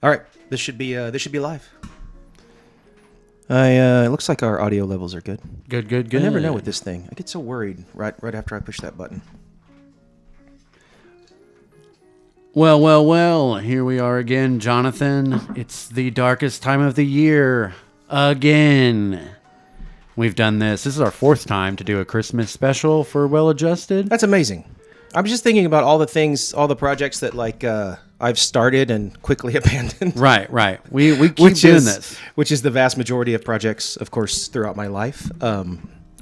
All right, this should be live. It looks like our audio levels are good. Good. I never know with this thing. I get so worried right after I push that button. Well, here we are again, Jonathan. It's the darkest time of the year. Again. We've done this. This is our fourth time to do a Christmas special for Well Adjusted. That's amazing. I'm just thinking about all the things, all the projects that I've started and quickly abandoned. Right. We keep doing this. Which is the vast majority of projects, of course, throughout my life.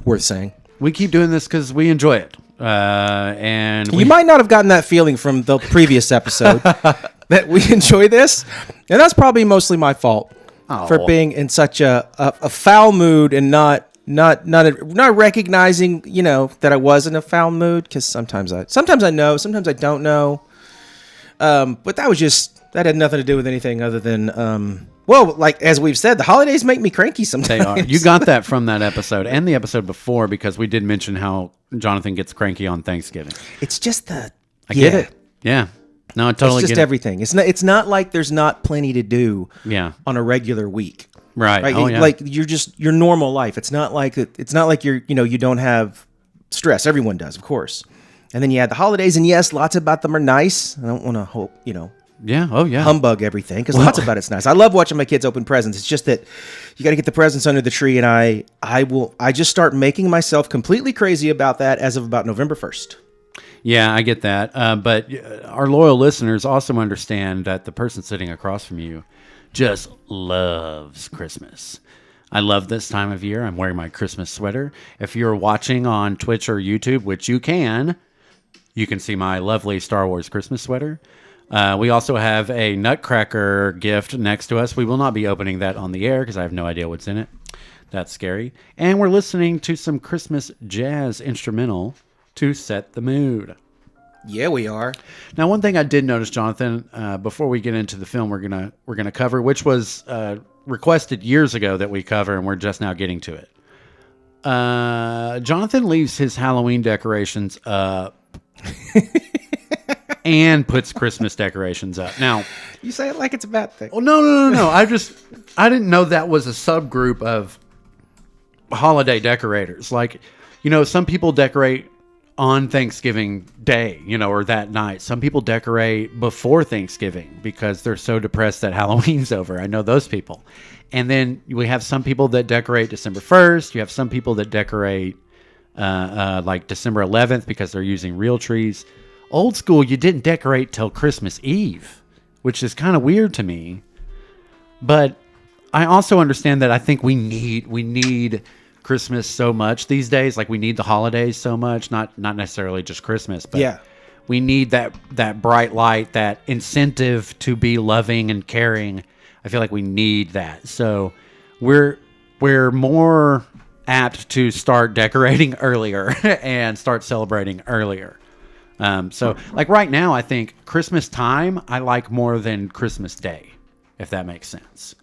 Worth saying. We keep doing this because we enjoy it. And you might not have gotten that feeling from the previous episode that we enjoy this. And that's probably mostly my fault for being in such a foul mood and not recognizing, that I was in a foul mood. Because sometimes I know, sometimes I don't know. But that had nothing to do with anything other than, like as we've said, the holidays make me cranky sometimes. They are. You got that from that episode and the episode before because we did mention how Jonathan gets cranky on Thanksgiving. It's just I get it. Yeah. No, I totally get it. It's just everything. It's not like there's not plenty to do on a regular week. Right. Oh, yeah. Like your normal life. It's not like you're, you don't have stress. Everyone does, of course. And then you add the holidays, and yes, lots about them are nice. I don't want to hope, Yeah. Oh, yeah. humbug everything because lots about it's nice. I love watching my kids open presents. It's just that you got to get the presents under the tree, and I just start making myself completely crazy about that as of about November 1st. Yeah, I get that. But our loyal listeners also understand that the person sitting across from you just loves Christmas. I love this time of year. I'm wearing my Christmas sweater. If you're watching on Twitch or YouTube, which you can see my lovely Star Wars Christmas sweater. We also have a Nutcracker gift next to us. We will not be opening that on the air because I have no idea what's in it. That's scary. And we're listening to some Christmas jazz instrumental to set the mood. Yeah, we are. Now, one thing I did notice, Jonathan, before we get into the film we're gonna cover, which was requested years ago that we cover, and we're just now getting to it. Jonathan leaves his Halloween decorations up and puts Christmas decorations up. Now, you say it like it's a bad thing. Oh, no. I didn't know that was a subgroup of holiday decorators. Like, some people decorate on Thanksgiving Day, or that night. Some people decorate before Thanksgiving because they're so depressed that Halloween's over. I know those people. And then we have some people that decorate December 1st. You have some people that decorate like December 11th because they're using real trees. Old school, you didn't decorate till Christmas Eve, which is kind of weird to me. But I also understand that I think we need Christmas so much these days. Like we need the holidays so much, not necessarily just Christmas, but we need that bright light, that incentive to be loving and caring. I feel like we need that. So we're more apt to start decorating earlier and start celebrating earlier. So like right now, I think Christmas time I like more than Christmas Day, if that makes sense.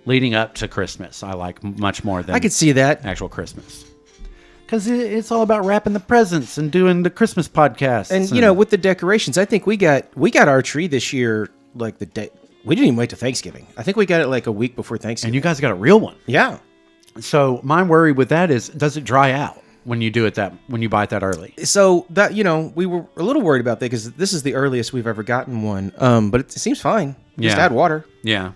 Leading up to Christmas, I like much more than I could see that actual Christmas. Because it's all about wrapping the presents and doing the Christmas podcasts. And with the decorations, I think we got our tree this year like the day. We didn't even wait to Thanksgiving. I think we got it like a week before Thanksgiving. And you guys got a real one. Yeah. So my worry with that is, does it dry out when you when you buy it that early? So that, we were a little worried about that because this is the earliest we've ever gotten one. But it seems fine. Just add water. Yeah.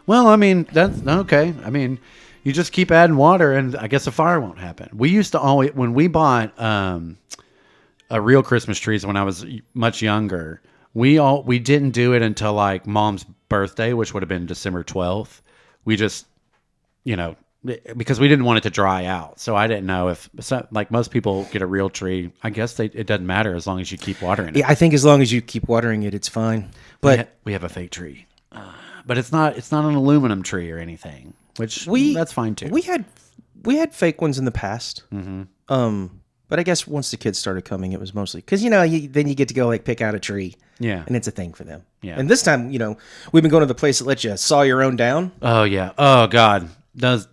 Well, I mean, that's okay. I mean, you just keep adding water and I guess a fire won't happen. We used to always, when we bought a real Christmas trees when I was much younger, we didn't do it until like Mom's birthday, which would have been December 12th. We just, because we didn't want it to dry out. So I didn't know if, like most people get a real tree, I guess it doesn't matter as long as you keep watering it. Yeah, I think as long as you keep watering it, it's fine. But we have a fake tree. But it's not an aluminum tree or anything, which that's fine too. We had fake ones in the past. Mm-hmm. But I guess once the kids started coming, it was mostly because then you get to go like pick out a tree. Yeah, and it's a thing for them. Yeah, and this time we've been going to the place that lets you saw your own down. Oh yeah. Oh God, those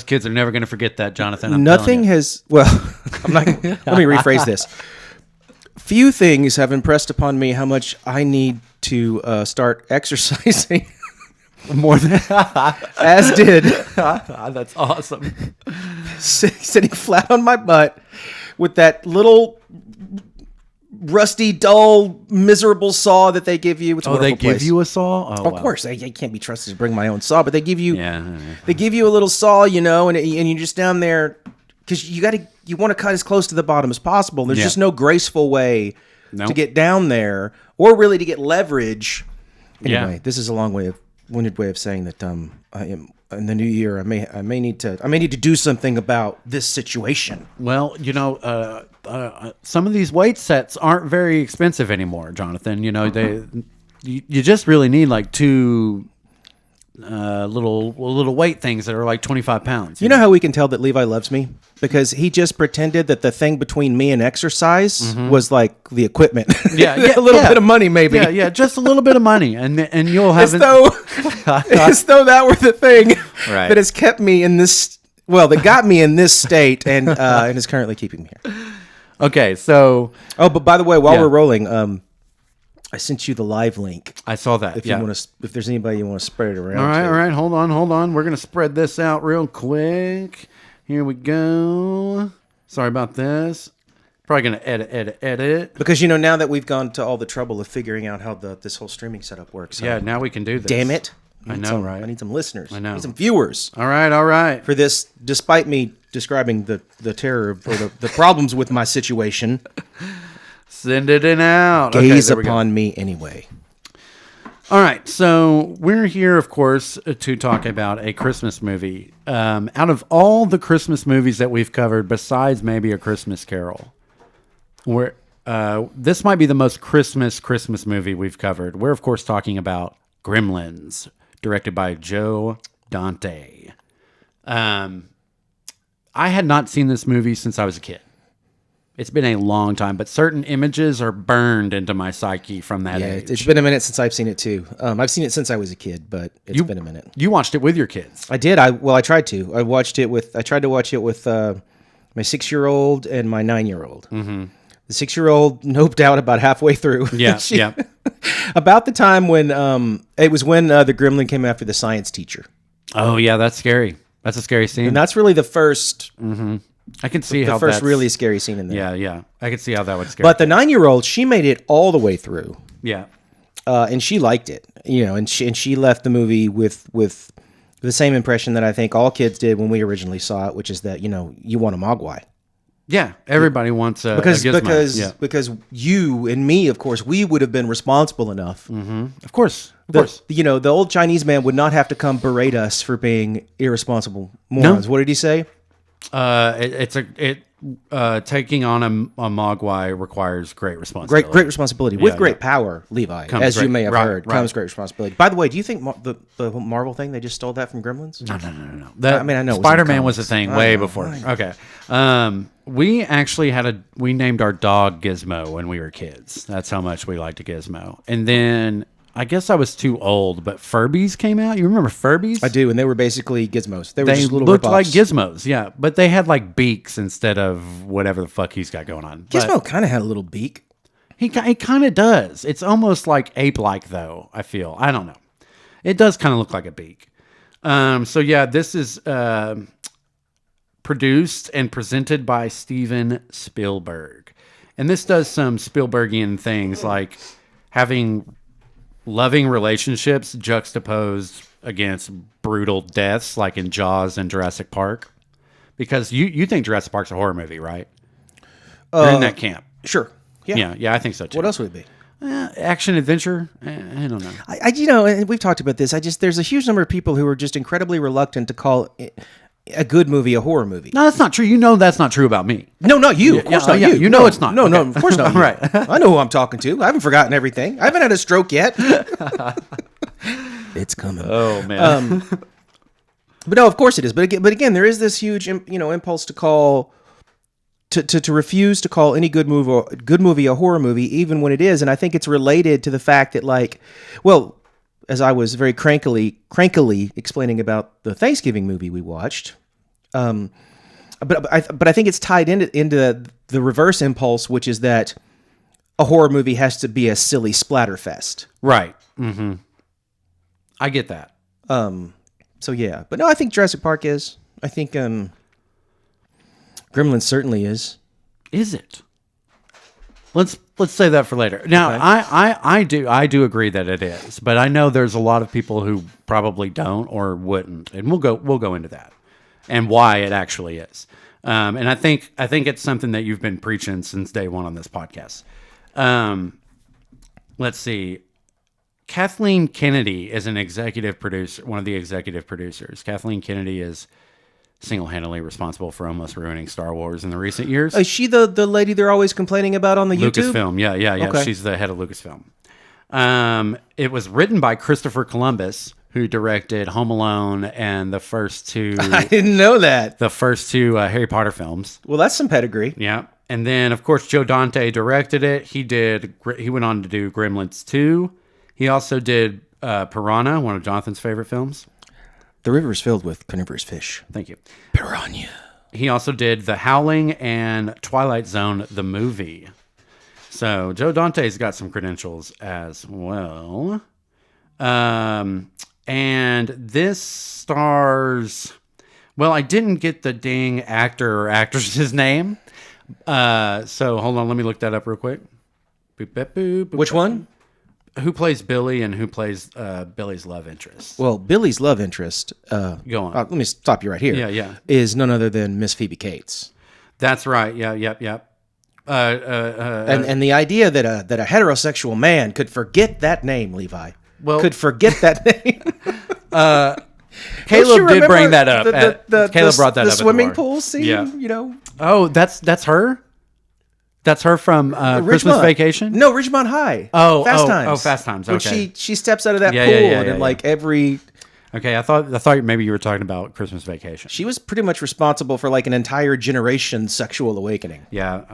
kids are never going to forget that, Jonathan. Nothing has. Well, I'm not. Let me rephrase this. few things have impressed upon me how much I need to start exercising. More than As did that's awesome. sitting flat on my butt with that little rusty, dull, miserable saw that they give you. It's a Oh, they wonderful give place. you a saw? Oh, Of course, I can't be trusted to bring my own saw, but they give you Yeah. they give you a little saw, and you're just down there because you want to cut as close to the bottom as possible. There's Yeah. just no graceful way Nope. to get down there, or really to get leverage. Anyway, Yeah. this is a winded way of saying that I am in the new year. I may need to do something about this situation. Well, some of these weight sets aren't very expensive anymore, Jonathan. You just really need like two little weight things that are like 25 pounds. You know how we can tell that Levi loves me? Because he just pretended that the thing between me and exercise was like the equipment. Yeah, a little bit of money, maybe. Yeah, just a little bit of money, and you'll have As though that were the thing Right. that has kept me in this. Well, that got me in this state and is currently keeping me here. Okay, so Oh, but by the way, while Yeah. we're rolling, I sent you the live link. I saw that. If yeah. you want to, if there's anybody you want to spread it around. All to. right. Hold on. We're gonna spread this out real quick. Here we go. Sorry about this. Probably gonna edit. Because now that we've gone to all the trouble of figuring out how this whole streaming setup works. Yeah, now we can do this. Damn it! I know, right? I need some listeners. I know. I need some viewers All right. for this. Despite me describing the terror or the problems with my situation, Send it in out. gaze there we go. upon me anyway. All right, so we're here, of course, to talk about a Christmas movie. Out of all the Christmas movies that we've covered, besides maybe A Christmas Carol, this might be the most Christmas movie we've covered. We're, of course, talking about Gremlins, directed by Joe Dante. I had not seen this movie since I was a kid. It's been a long time, but certain images are burned into my psyche from that Yeah, age. it's been a minute since I've seen it too. I've seen it since I was a kid, but it's been a minute. You watched it with your kids. I did. I tried to. I tried to watch it with my 6-year-old and my 9-year-old. Mm-hmm. The 6-year-old noped out about halfway through. Yeah, yeah. About the time when it was when the gremlin came after the science teacher, Oh, yeah, that's scary. That's a scary scene. and that's really the first I can see how first that's really scary scene in there. Yeah. I can see how that would scare. But the 9-year-old, she made it all the way through, yeah, and she liked it. And she left the movie with the same impression that I think all kids did when we originally saw it, which is that you want a mogwai. yeah. Everybody wants a gizmo. Because you and me, of course, we would have been responsible enough. Of course. The old Chinese man would not have to come berate us for being irresponsible morons. No. What did he say? Taking on a mogwai requires great responsibility. Great responsibility with great yeah. power, Levi. Comes As you great- may have right, heard, right. comes great responsibility. By the way, do you think the Marvel thing they just stole that from Gremlins? No. I mean, I know it was in the Spider-Man was a comics. thing I way know, before. I know. Okay. We actually we named our dog Gizmo when we were kids. That's how much we liked a Gizmo. And then I guess I was too old, but Furbies came out. You remember Furbies? I do, and they were basically gizmos. They were They just little looked rip-offs. like gizmos, yeah, but they had like beaks instead of whatever the fuck he's got going on. But Gizmo kind of had a little beak. he kind of does. It's almost like ape-like, though. I feel. I don't know. It does kind of look like a beak. So yeah, this is produced and presented by Steven Spielberg, and this does some Spielbergian things like having loving relationships juxtaposed against brutal deaths, like in Jaws and Jurassic Park. Because you think Jurassic Park's a horror movie, right? You're in that camp. Sure. Yeah. Yeah, I think so too. What else would it be? Action adventure? I don't know. And we've talked about this. There's a huge number of people who are just incredibly reluctant to call a good movie a horror movie. No, that's not true. You know that's not true about me. No, not you. Of course not you. You know it's not. No, Okay. of course not. You. Right. I know who I'm talking to. I haven't forgotten everything. I haven't had a stroke yet. It's coming. Oh man. But no, of course it is. But again, there is this huge, impulse to call, to refuse to call any good movie a horror movie, even when it is. And I think it's related to the fact that, as I was very crankily explaining about the Thanksgiving movie we watched, but I think it's tied into the reverse impulse, which is that a horror movie has to be a silly splatterfest. Right. Mm-hmm. I get that. So yeah, but no, I think Jurassic Park is. I think Gremlins certainly is. Is it? Let's say that for later. Now, Okay. I do agree that it is, but I know there's a lot of people who probably don't or wouldn't, and we'll go into that and why it actually is. And I think it's something that you've been preaching since day one on this podcast. Let's see. Kathleen Kennedy is an executive producer, one of the executive producers. Kathleen Kennedy is single-handedly responsible for almost ruining Star Wars in the recent years. Is she the lady they're always complaining about on the YouTube? Lucasfilm, yeah. Okay. She's the head of Lucasfilm. It was written by Christopher Columbus, who directed Home Alone and the first two I didn't know that. Harry Potter films. Well, that's some pedigree. Yeah. And then, of course, Joe Dante directed it. He went on to do Gremlins 2. He also did Piranha, one of Jonathan's favorite films. The river is filled with carnivorous fish. Thank you. Piranha. He also did The Howling and Twilight Zone, the movie. So Joe Dante's got some credentials as well. And this stars... Well, I didn't get the dang actor or actress's name. So hold on, let me look that up real quick. Boop, boop, boop, boop, Which boop. one? Who plays Billy and who plays Billy's love interest? Well, Billy's love interest. Go on. Let me stop you right here. Yeah. Is none other than Miss Phoebe Cates. That's right. Yeah, yep. And the idea that a heterosexual man could forget that name, Levi, Well- could forget that name. Caleb did bring that up. Caleb brought that up. The at swimming bar. pool scene, Yeah. you know. Oh, that's her? That's her from Christmas Ridgemont. Vacation? No, Ridgemont High. Oh, Fast oh, Times. oh, Fast Times, When okay. she steps out of that Yeah, pool yeah, yeah, and yeah, in like every... Okay, I thought maybe you were talking about Christmas Vacation. She was pretty much responsible for like an entire generation's sexual awakening. Yeah.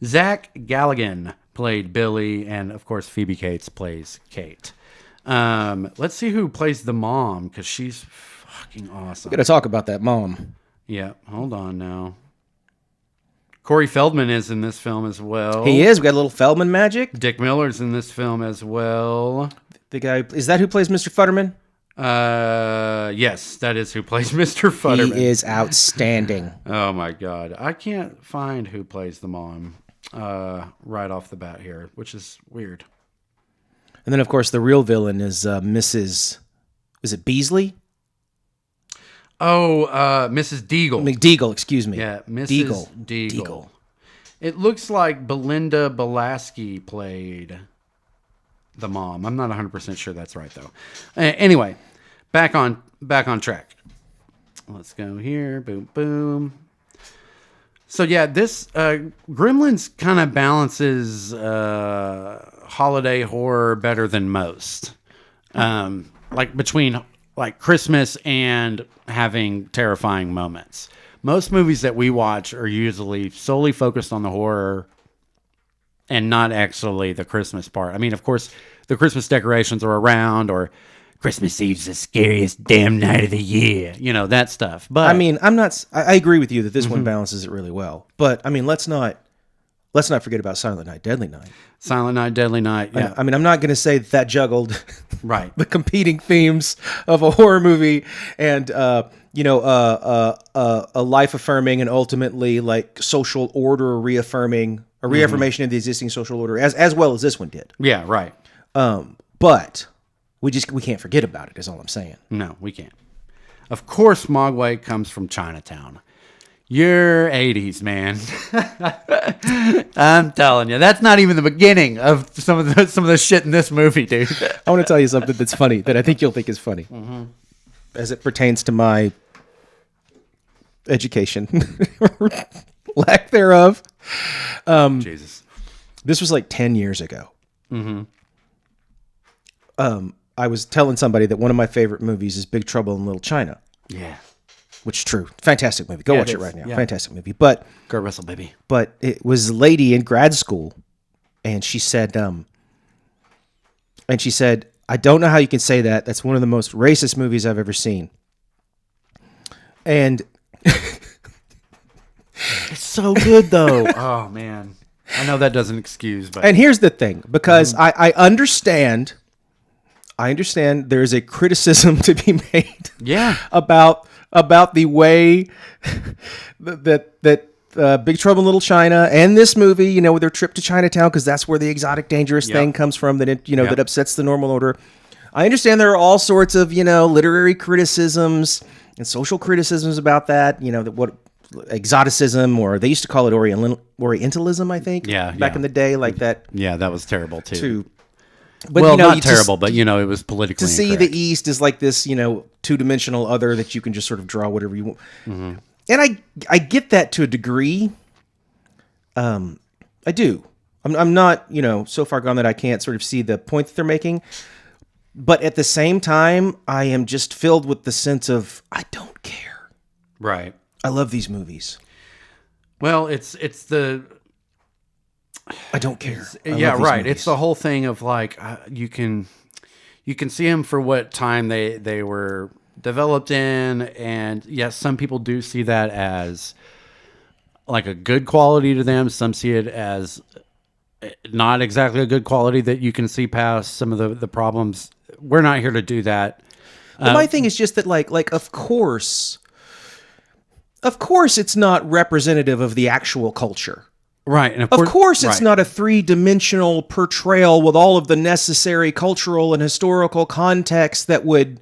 Zach Galligan played Billy, and of course Phoebe Cates plays Kate. Let's see who plays the mom, because she's fucking awesome. Got to talk about that mom. Yeah, hold on now. Corey Feldman is in this film as well. He is. We got a little Feldman magic. Dick Miller's in this film as well. The guy, is that who plays Mr. Futterman? Yes, that is who plays Mr. Futterman. He is outstanding. Oh my god, I can't find who plays the mom right off the bat here, which is weird. And then, of course, the real villain is Mrs. Is it Beasley? Oh, Mrs. Deagle. McDeagle, excuse me. Yeah, Mrs. Deagle. It looks like Belinda Belaski played the mom. I'm not 100% sure that's right though. Anyway, back on track. Let's go here. Boom, boom. So yeah, this Gremlins kind of balances holiday horror better than most. Like between like Christmas and having terrifying moments. Most movies that we watch are usually solely focused on the horror and not actually the Christmas part. I mean, of course, the Christmas decorations are around, or Christmas Eve's the scariest damn night of the year. You know, that stuff. But I mean, I agree with you that this one balances it really well. But I mean, let's not forget about Silent Night, Deadly Night. Silent Night, Deadly Night. Yeah. I mean, I'm not going to say that juggled Right. the competing themes of a horror movie and a life affirming and ultimately like social order reaffirming a reaffirmation of the existing social order as well as this one did. Yeah, right. But we can't forget about it is all I'm saying. No, we can't. Of course, Mogwai comes from Chinatown. You're 80s, man. I'm telling you, that's not even the beginning of some of the shit in this movie, dude. I want to tell you something that's funny that I think you'll think is funny as it pertains to my education, lack thereof. Jesus. This was like 10 years ago. I was telling somebody that one of my favorite movies is Big Trouble in Little China. Yeah. Which is true. Fantastic movie. Go Yeah, watch it it is. right now. Yeah. Fantastic movie. But Kurt Russell, baby. it was a lady in grad school, and she said, I don't know how you can say that. That's one of the most racist movies I've ever seen. And It's so good, though. Oh, man. I know that doesn't excuse, but And here's the thing, because I understand there's a criticism to be made yeah, about the way that Big Trouble in Little China and this movie, you know, with their trip to Chinatown, because that's where the exotic, dangerous thing comes from that upsets the normal order. I understand there are all sorts of, literary criticisms and social criticisms about that, what exoticism, or they used to call it Orientalism, I think, back in the day, like that. Yeah, that was terrible too. But, well, not terrible, but it was politically to see incorrect. the East is like this, two-dimensional other that you can just sort of draw whatever you want. Mm-hmm. And I get that to a degree. I do. I'm not, so far gone that I can't sort of see the point that they're making. But at the same time, I am just filled with the sense of, I don't care. Right. I love these movies. Well, it's the... I don't care. Yeah, right. Movies. It's the whole thing of like, you can see them for what time they were developed in. And yes, some people do see that as like a good quality to them. Some see it as not exactly a good quality that you can see past some of the problems. We're not here to do that. Well, my thing is just that like, of course it's not representative of the actual culture. Right. And of course it's not a three-dimensional portrayal with all of the necessary cultural and historical context that would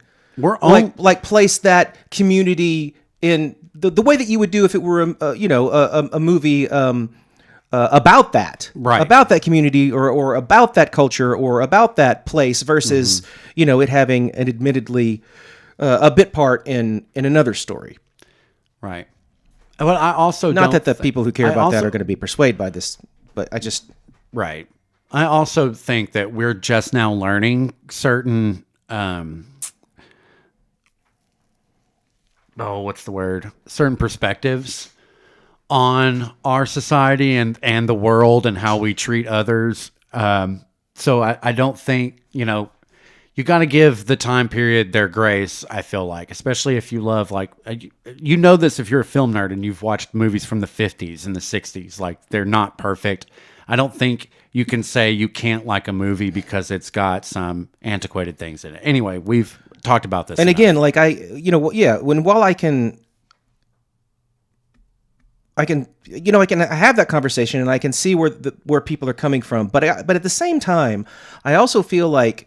place that community in the way that you would do if it were a movie about that, about that community or about that culture or about that place versus it having an admittedly a bit part in another story. Right. Well, I also not that the people who care about that are going to be persuaded by this, but I just right. I also think that we're just now learning certain what's the word? Certain perspectives on our society and the world and how we treat others. So I don't think, you got to give the time period their grace, I feel like, especially if you love, like, this if you're a film nerd and you've watched movies from the 50s and the 60s. Like, they're not perfect. I don't think you can say you can't like a movie because it's got some antiquated things in it. Anyway, we've talked about this. And enough. Again, like while I can have that conversation and I can see where people are coming from, but at the same time, I also feel like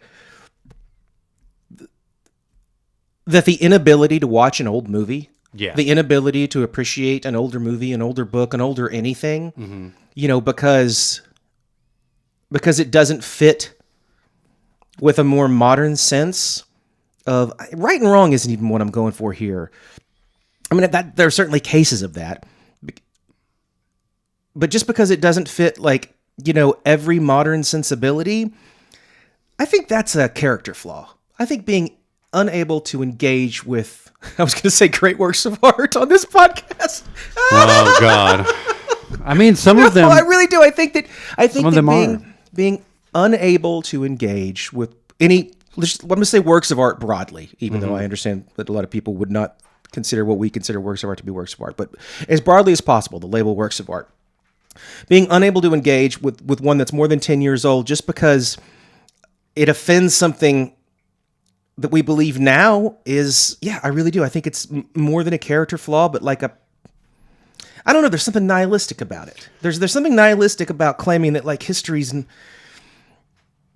that the inability to watch an old movie, the inability to appreciate an older movie, an older book, an older anything, because it doesn't fit with a more modern sense of right and wrong isn't even what I'm going for here. I mean, there are certainly cases of that, but just because it doesn't fit like, every modern sensibility, I think that's a character flaw. I think being unable to engage with, I was going to say great works of art on this podcast. Oh God. I mean, some of them, I really do. I think that being unable to engage with any, I'm going to say works of art broadly, even though I understand that a lot of people would not consider what we consider works of art to be works of art, but as broadly as possible, the label works of art. Being unable to engage with one that's more than 10 years old just because it offends something that we believe now is, I really do. I think it's more than a character flaw, but like I don't know, there's something nihilistic about it. There's something nihilistic about claiming that like history's...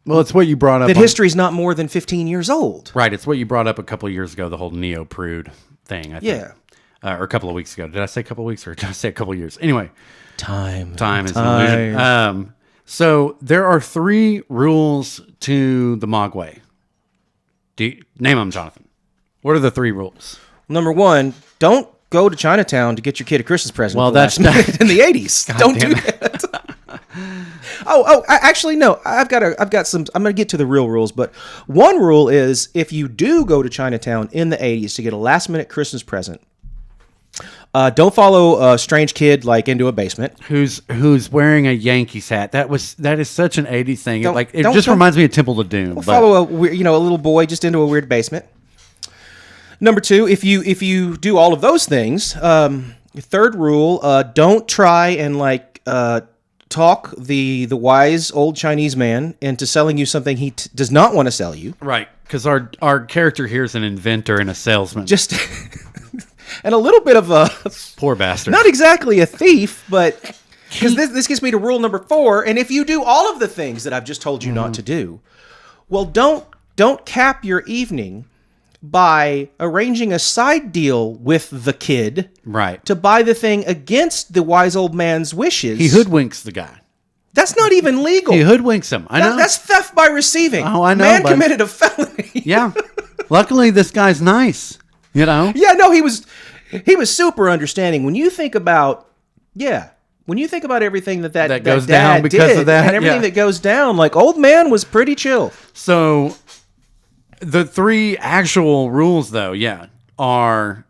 Well, it's what you brought up. That history's not more than 15 years old. Right. It's what you brought up a couple of years ago, the whole neo-prude thing, I think. Yeah. Or a couple of weeks ago. Did I say a couple of weeks or did I say a couple of years? Anyway. Time is an illusion. So there are 3 rules to the Mogwai. Name them, Jonathan. What are the 3 rules? Number 1, don't go to Chinatown to get your kid a Christmas present. Well, that's in the 80s. God don't do that. Actually, no. I've got some. I'm going to get to the real rules, but one rule is if you do go to Chinatown in the 80s to get a last minute Christmas present, don't follow a strange kid like into a basement who's wearing a Yankees hat. That is such an 80s thing. It just reminds me of Temple of Doom. Follow a little boy just into a weird basement. Number 2, if you do all of those things, third rule, don't try and talk the wise old Chinese man into selling you something he does not want to sell you. Right, because our character here is an inventor and a salesman. Just and a little bit of a Poor bastard. not exactly a thief, but because this gets me to rule number 4. And if you do all of the things that I've just told you not to do, well, don't cap your evening by arranging a side deal with the kid, Right. to buy the thing against the wise old man's wishes. He hoodwinks the guy. That's not even legal. He hoodwinks him. I know. That's theft by receiving. Oh, I know, Man but- committed a felony. Yeah. Luckily, this guy's nice. You know? Yeah, no, he was super understanding. When you think about everything that goes dad down because did of that, and everything yeah. that goes down, like, old man was pretty chill. So, the 3 actual rules, though, are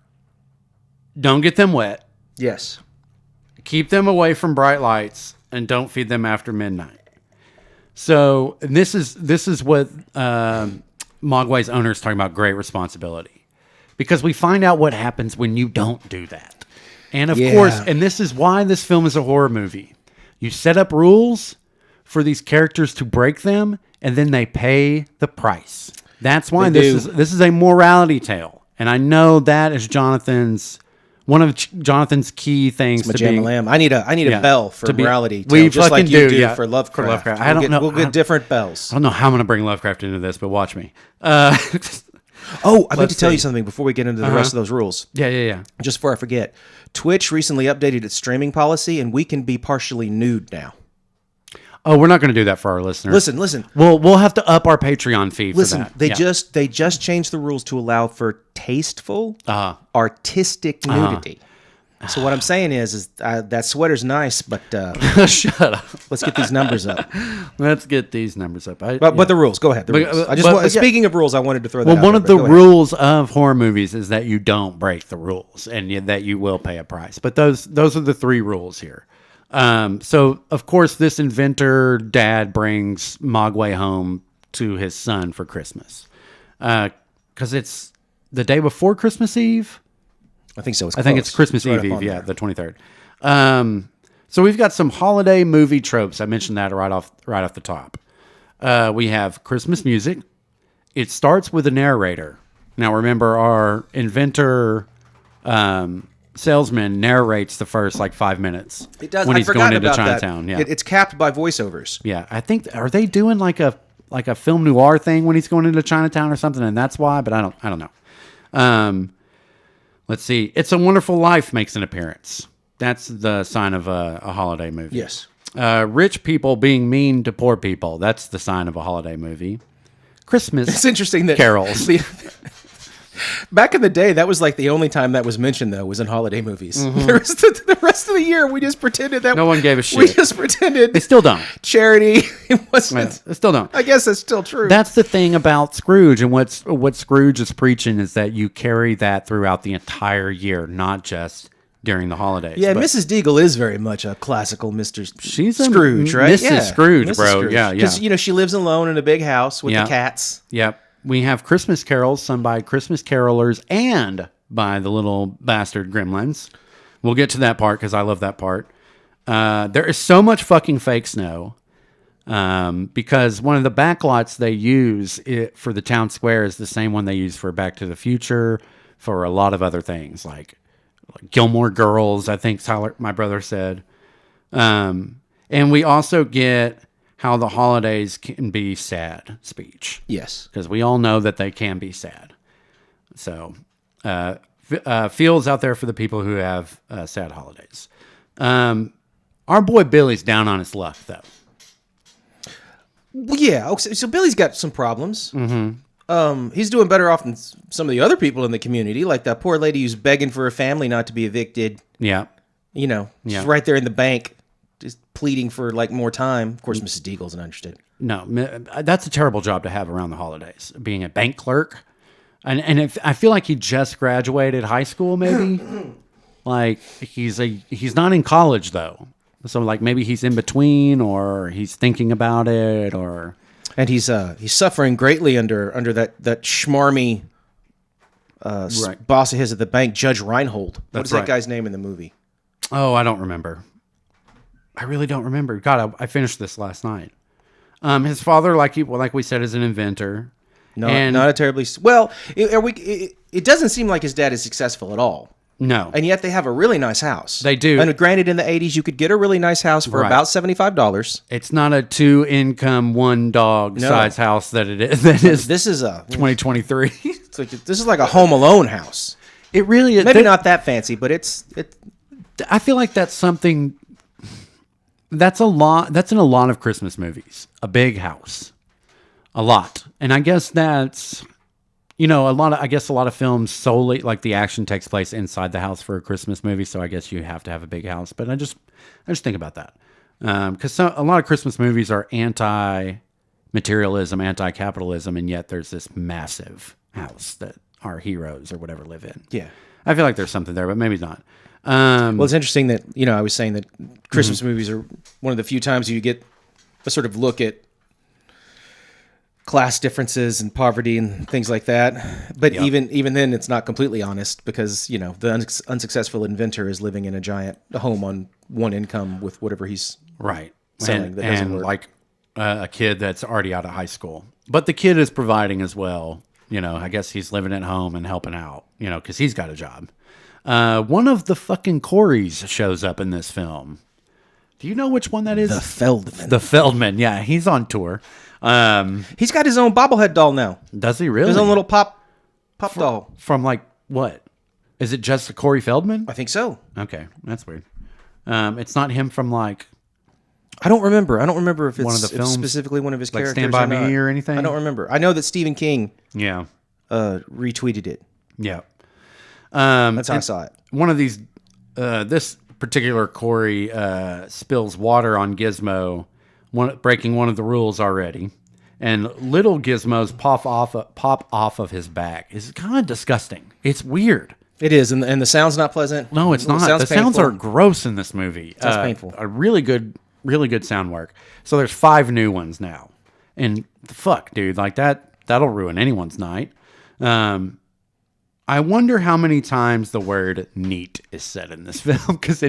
don't get them wet, Yes. keep them away from bright lights, and don't feed them after midnight. So, and this is what Mogwai's owner is talking about, great responsibility. Because we find out what happens when you don't do that. And of course, and this is why this film is a horror movie. You set up rules for these characters to break them, and then they pay the price. That's why this is a morality tale. And I know that is one of Jonathan's key things to being. Lamb. I need a bell for morality. We just fucking like you do yeah, for Lovecraft. I don't know. We'll get different bells. I don't know how I'm going to bring Lovecraft into this, but watch me. I meant to tell you see. something before we get into the rest of those rules. Yeah. Just before I forget, Twitch recently updated its streaming policy, and we can be partially nude now. Oh, we're not going to do that for our listeners. Listen. We'll have to up our Patreon fee for that. They just changed the rules to allow for tasteful, artistic nudity. So what I'm saying is that sweater's nice, but Shut up. let's get these numbers up. Let's get these numbers up. But the rules, go ahead. The rules. Speaking of rules, I wanted to throw that out. One of the rules of horror movies is that you don't break the rules and that you will pay a price. But those are the 3 rules here. So, of course, this inventor dad brings Mogwai home to his son for Christmas. Because it's the day before Christmas Eve. I think so. I think it's Christmas Eve, the 23rd. So we've got some holiday movie tropes. I mentioned that right off the top. We have Christmas music. It starts with a narrator. Now, remember, our inventor salesman narrates the first 5 minutes. It does. When he's going into about Chinatown. That. Yeah, It's capped by voiceovers. yeah. I think are they doing like a film noir thing when he's going into Chinatown or something, and that's why. But I don't know. Let's see. It's a Wonderful Life makes an appearance. That's the sign of a holiday movie. Yes. Rich people being mean to poor people. That's the sign of a holiday movie. Christmas. It's interesting that carols. Back in the day, that was the only time that was mentioned, though, was in holiday movies. The rest of the year, we just pretended that No one gave a shit. We just pretended They still don't. charity. It wasn't. They still don't. I guess that's still true. That's the thing about Scrooge, and what Scrooge is preaching is that you carry that throughout the entire year, not just during the holidays. Yeah, But Mrs. Deagle is very much a classical Mr. She's a Scrooge, right? Mrs. Scrooge, Mrs. bro. Scrooge. Yeah. Because, she lives alone in a big house with Yeah. the cats. Yep. We have Christmas carols sung by Christmas carolers and by the little bastard gremlins. We'll get to that part because I love that part. There is so much fucking fake snow because one of the backlots they use for the town square is the same one they use for Back to the Future, for a lot of other things like Gilmore Girls, I think Tyler, my brother said. And we also get how the holidays can be sad speech. Yes. Because we all know that they can be sad. So, feels out there for the people who have sad holidays. Our boy Billy's down on his luck, though. Well, yeah. Okay, so Billy's got some problems. Mm-hmm. He's doing better off than some of the other people in the community, like that poor lady who's begging for a family not to be evicted. Yeah. She's right there in the bank, just pleading for more time. Of course, Mrs. Deagle's not interested. No, that's a terrible job to have around the holidays, being a bank clerk. And I feel like he just graduated high school, maybe. He's not in college though, so maybe he's in between, or he's thinking about it, or. And he's suffering greatly under that schmarmy boss of his at the bank, Judge Reinhold. What is that guy's name in the movie? Oh, I don't remember. I really don't remember. God, I finished this last night. His father, like we said, is an inventor. Not a terribly well. It doesn't seem like his dad is successful at all. No, And yet they have a really nice house. They do. And granted, in the 80s, you could get a really nice house for Right. about $75. it's not a 2-income, 1-dog size house that it is. That is This is a 2023. this is like a Home Alone house. It really is. Maybe not that fancy, but it. I feel like that's something. That's a lot. That's in a lot of Christmas movies. A big house, a lot, and I guess that's, a lot of. I guess a lot of films solely like the action takes place inside the house for a Christmas movie. So I guess you have to have a big house. But I just think about that because a lot of Christmas movies are anti-materialism, anti-capitalism, and yet there's this massive house that our heroes or whatever live in. Yeah. I feel like there's something there, but maybe not. Well, it's interesting that, I was saying that Christmas movies are one of the few times you get a sort of look at class differences and poverty and things like that. But even then, it's not completely honest because, the unsuccessful inventor is living in a giant home on one income with whatever he's right selling that doesn't work. Like a kid that's already out of high school. But the kid is providing as well. I guess he's living at home and helping out, because he's got a job. One of the fucking Coreys shows up in this film. Do you know which one that is? The Feldman. The Feldman, yeah. He's on tour. He's got his own bobblehead doll now. Does he really? His own little pop doll. From like what? Is it just Corey Feldman? I think so. Okay, that's weird. It's not him from like... I don't remember. If it's one of the films, specifically one of his like characters Stand By or not. Me or anything. I don't remember. I know that Stephen King retweeted it. Yeah. That's how I saw it. One of these, this particular Corey spills water on Gizmo, breaking one of the rules already, and little Gizmos pop off of his back. It's kind of disgusting. It's weird. It is, and the sound's not pleasant. No, it's not. The sounds are gross in this movie. Sounds painful. A really good sound work. So there's 5 new ones now, and fuck, dude, like that'll ruin anyone's night. I wonder how many times the word neat is said in this film because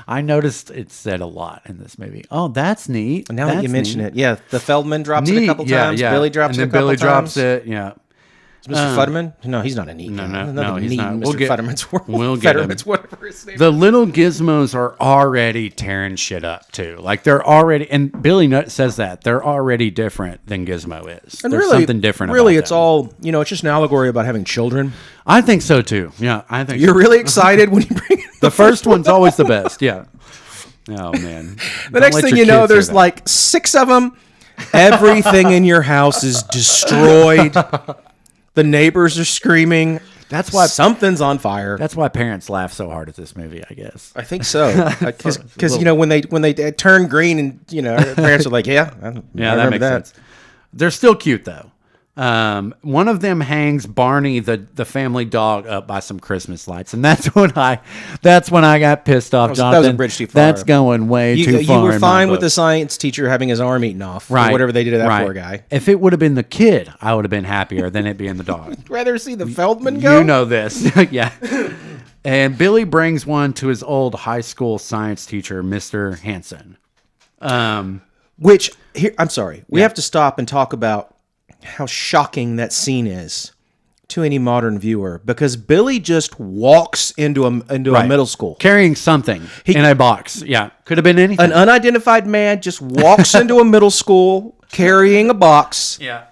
I noticed it's said a lot in this movie. Oh, that's neat. Now that you mention it, yeah, the Feldman drops it a couple times. Yeah. Billy drops it a couple times. Drops it. Yeah. Mr. Futterman? No, he's not a neat. No, he's he's not. not. Mr. Futterman's world. We'll get him. Whatever his name. The little Gizmos are already tearing shit up too. Like they're already, and Billy says that they're already different than Gizmo is. And There's really, something different. Really, about it's them. all it's just an allegory about having children. I think so too. Yeah, I think You're really excited when you bring the first one's always the best. Yeah. Oh man. The next thing you know, there's like 6 of them. Everything in your house is destroyed. The neighbors are screaming. That's why something's on fire. That's why parents laugh so hard at this movie, I guess. I think so. Because when they turn green and parents are like, yeah, I that makes sense. They're still cute though. One of them hangs Barney, the family dog, up by some Christmas lights, and that's when I got pissed off, Jonathan. That was a bridge too far. That's going way too far. You were fine with the science teacher having his arm eaten off, right? Or whatever they did to that poor guy. If it would have been the kid, I would have been happier than it being the dog. Rather see the Feldman go. You know this, yeah. And Billy brings one to his old high school science teacher, Mr. Hansen. Which here, I'm sorry, we have to stop and talk about how shocking that scene is to any modern viewer because Billy just walks into a middle school carrying something in a box. Yeah, could have been anything. An unidentified man just walks into a middle school carrying a box. Yeah.